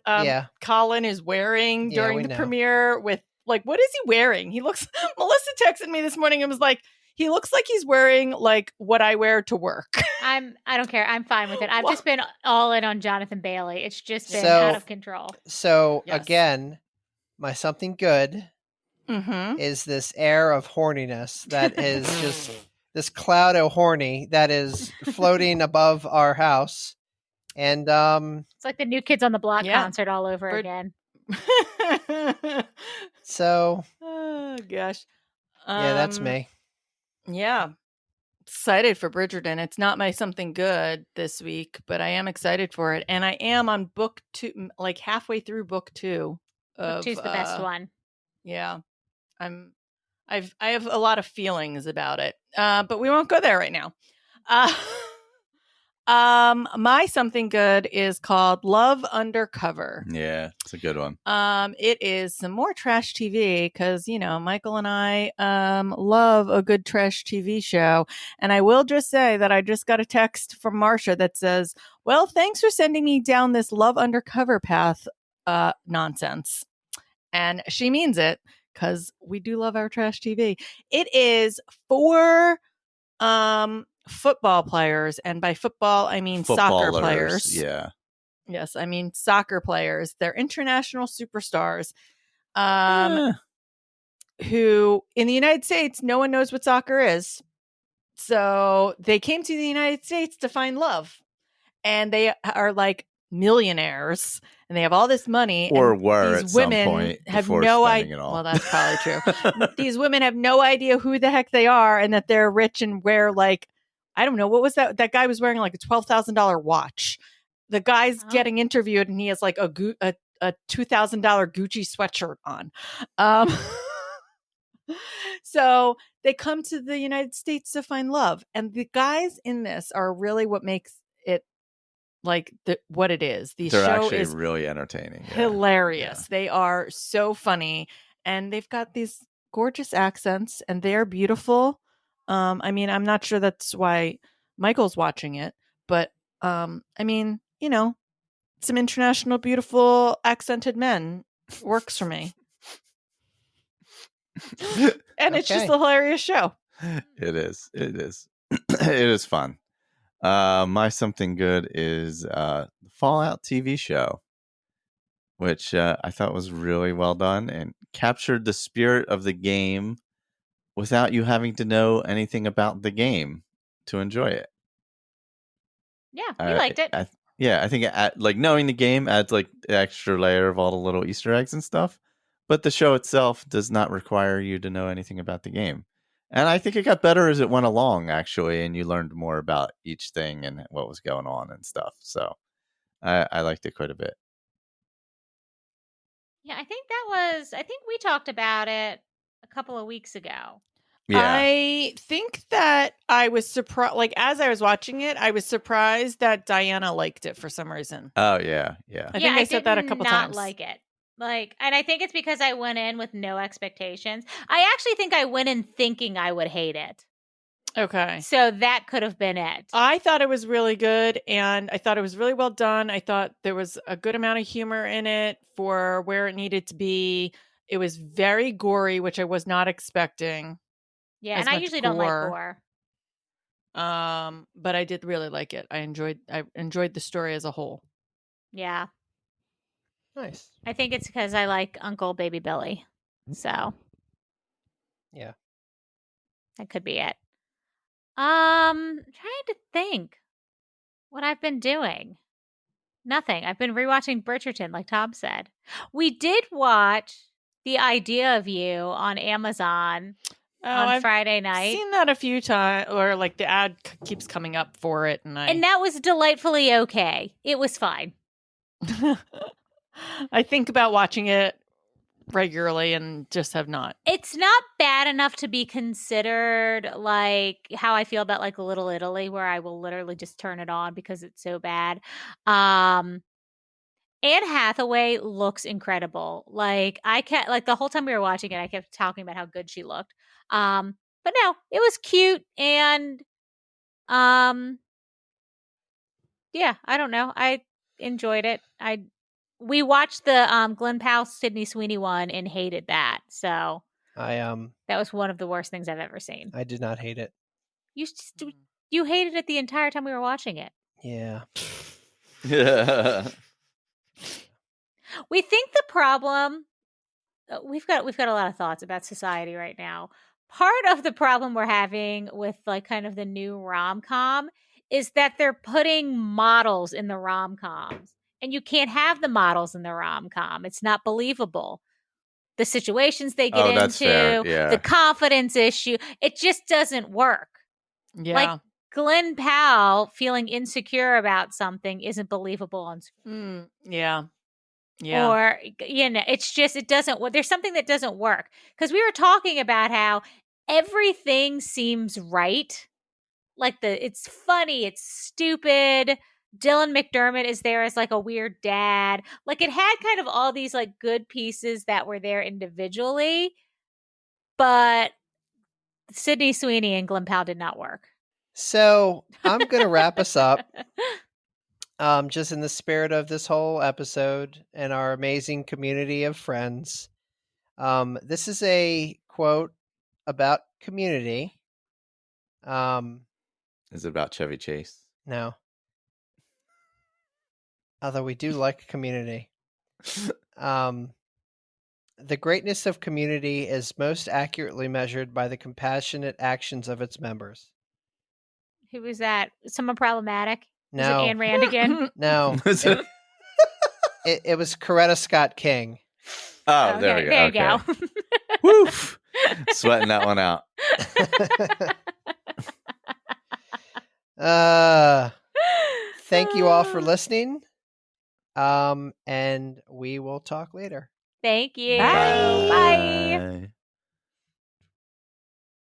Colin is wearing during the premiere with? Like, what is he wearing? Melissa texted me this morning and was like, he looks like he's wearing like what I wear to work.
I don't care. I'm fine with it. I've just been all in on Jonathan Bailey. It's just been out of control.
So again, my something good is this air of horniness that is just this cloud of horny that is floating above our house. And
it's like the New Kids on the Block concert all over again.
So
oh gosh,
yeah, that's me.
Yeah, excited for Bridgerton. It's not my something good this week, but I am excited for it, and I am on book 2, like halfway through book 2.
Book 2's the best one.
Yeah, I have a lot of feelings about it, but we won't go there right now. My something good is called Love Undercover.
Yeah, it's a good one.
It is some more trash TV because, Michael and I love a good trash TV show. And I will just say that I just got a text from Marcia that says, well, thanks for sending me down this Love Undercover path nonsense. And she means it because we do love our trash TV. It is for football players, and by football I mean soccer players.
Yeah.
Yes, I mean soccer players. They're international superstars who in the United States no one knows what soccer is. So they came to the United States to find love. And they are like millionaires and they have all this money.
Or
and
were
these
at
women
some point
have no idea. Well, that's probably true. These women have no idea who the heck they are and that they're rich and wear like, I don't know, what was that? That guy was wearing like a $12,000 watch. The guy's getting interviewed and he has like a $2,000 Gucci sweatshirt on. So they come to the United States to find love. And the guys in this are really what makes it like what it is. The
They're
show
actually
is
really entertaining.
hilarious.
Yeah.
They are so funny. And they've got these gorgeous accents and they're beautiful. I mean, I'm not sure that's why Michael's watching it, but I mean, some international beautiful accented men works for me. And it's just a hilarious show.
It is. It is fun. My something good is the Fallout TV show, which I thought was really well done and captured the spirit of the game without you having to know anything about the game to enjoy it.
Yeah, we liked it.
I think like knowing the game adds like the extra layer of all the little Easter eggs and stuff, but the show itself does not require you to know anything about the game. And I think it got better as it went along, actually, and you learned more about each thing and what was going on and stuff. So I liked it quite a bit.
Yeah, I think we talked about it a couple of weeks ago.
Yeah.
I think that I was surprised, like as I was watching it, I was surprised that Diana liked it for some reason.
Oh, yeah. Yeah.
I think I said that a couple times.
Like it. And I think it's because I went in with no expectations. I actually think I went in thinking I would hate it.
Okay.
So that could have been it.
I thought it was really good and I thought it was really well done. I thought there was a good amount of humor in it for where it needed to be. It was very gory, which I was not expecting.
Yeah, and I usually don't like gore.
But I did really like it. I enjoyed the story as a whole.
Yeah.
Nice.
I think it's because I like Uncle Baby Billy. So.
Yeah.
That could be it. Trying to think what I've been doing. Nothing. I've been rewatching Bridgerton, like Tom said. We did watch The Idea of You on Amazon on Friday night.
I've seen that a few times, or like the ad keeps coming up for it, and
that was delightfully okay. It was fine.
I think about watching it regularly and just have not.
It's not bad enough to be considered like how I feel about like Little Italy, where I will literally just turn it on because it's so bad. Anne Hathaway looks incredible. Like I kept like the whole time we were watching it, I kept talking about how good she looked. But no, it was cute and yeah, I don't know. I enjoyed it. We watched the Glenn Powell Sydney Sweeney one and hated that. So
that
was one of the worst things I've ever seen.
I did not hate it.
You hated it the entire time we were watching it.
Yeah.
Yeah.
We think the problem we've got a lot of thoughts about society right now. Part of the problem we're having with like kind of the new rom-com is that they're putting models in the rom-coms. And you can't have the models in the rom-com. It's not believable. The situations they get into, the confidence issue, it just doesn't work.
Yeah.
Like Glenn Powell feeling insecure about something isn't believable on screen.
Yeah. Yeah.
Or, it's just, it doesn't work. There's something that doesn't work. Because we were talking about how everything seems right. Like it's funny, it's stupid. Dylan McDermott is there as like a weird dad. Like it had kind of all these like good pieces that were there individually, but Sydney Sweeney and Glenn Powell did not work.
So I'm going to wrap us up. Just in the spirit of this whole episode and our amazing community of friends. This is a quote about Community.
Is it about Chevy Chase?
No. Although we do like Community. The greatness of Community is most accurately measured by the compassionate actions of its members.
Who was that? Someone problematic?
No.
Was it Ayn Rand again?
No. It was Coretta Scott King.
Oh, okay. There we go. There you go. Woof. Sweating that one out.
Thank you all for listening. And we will talk later.
Thank you.
Bye.
Bye.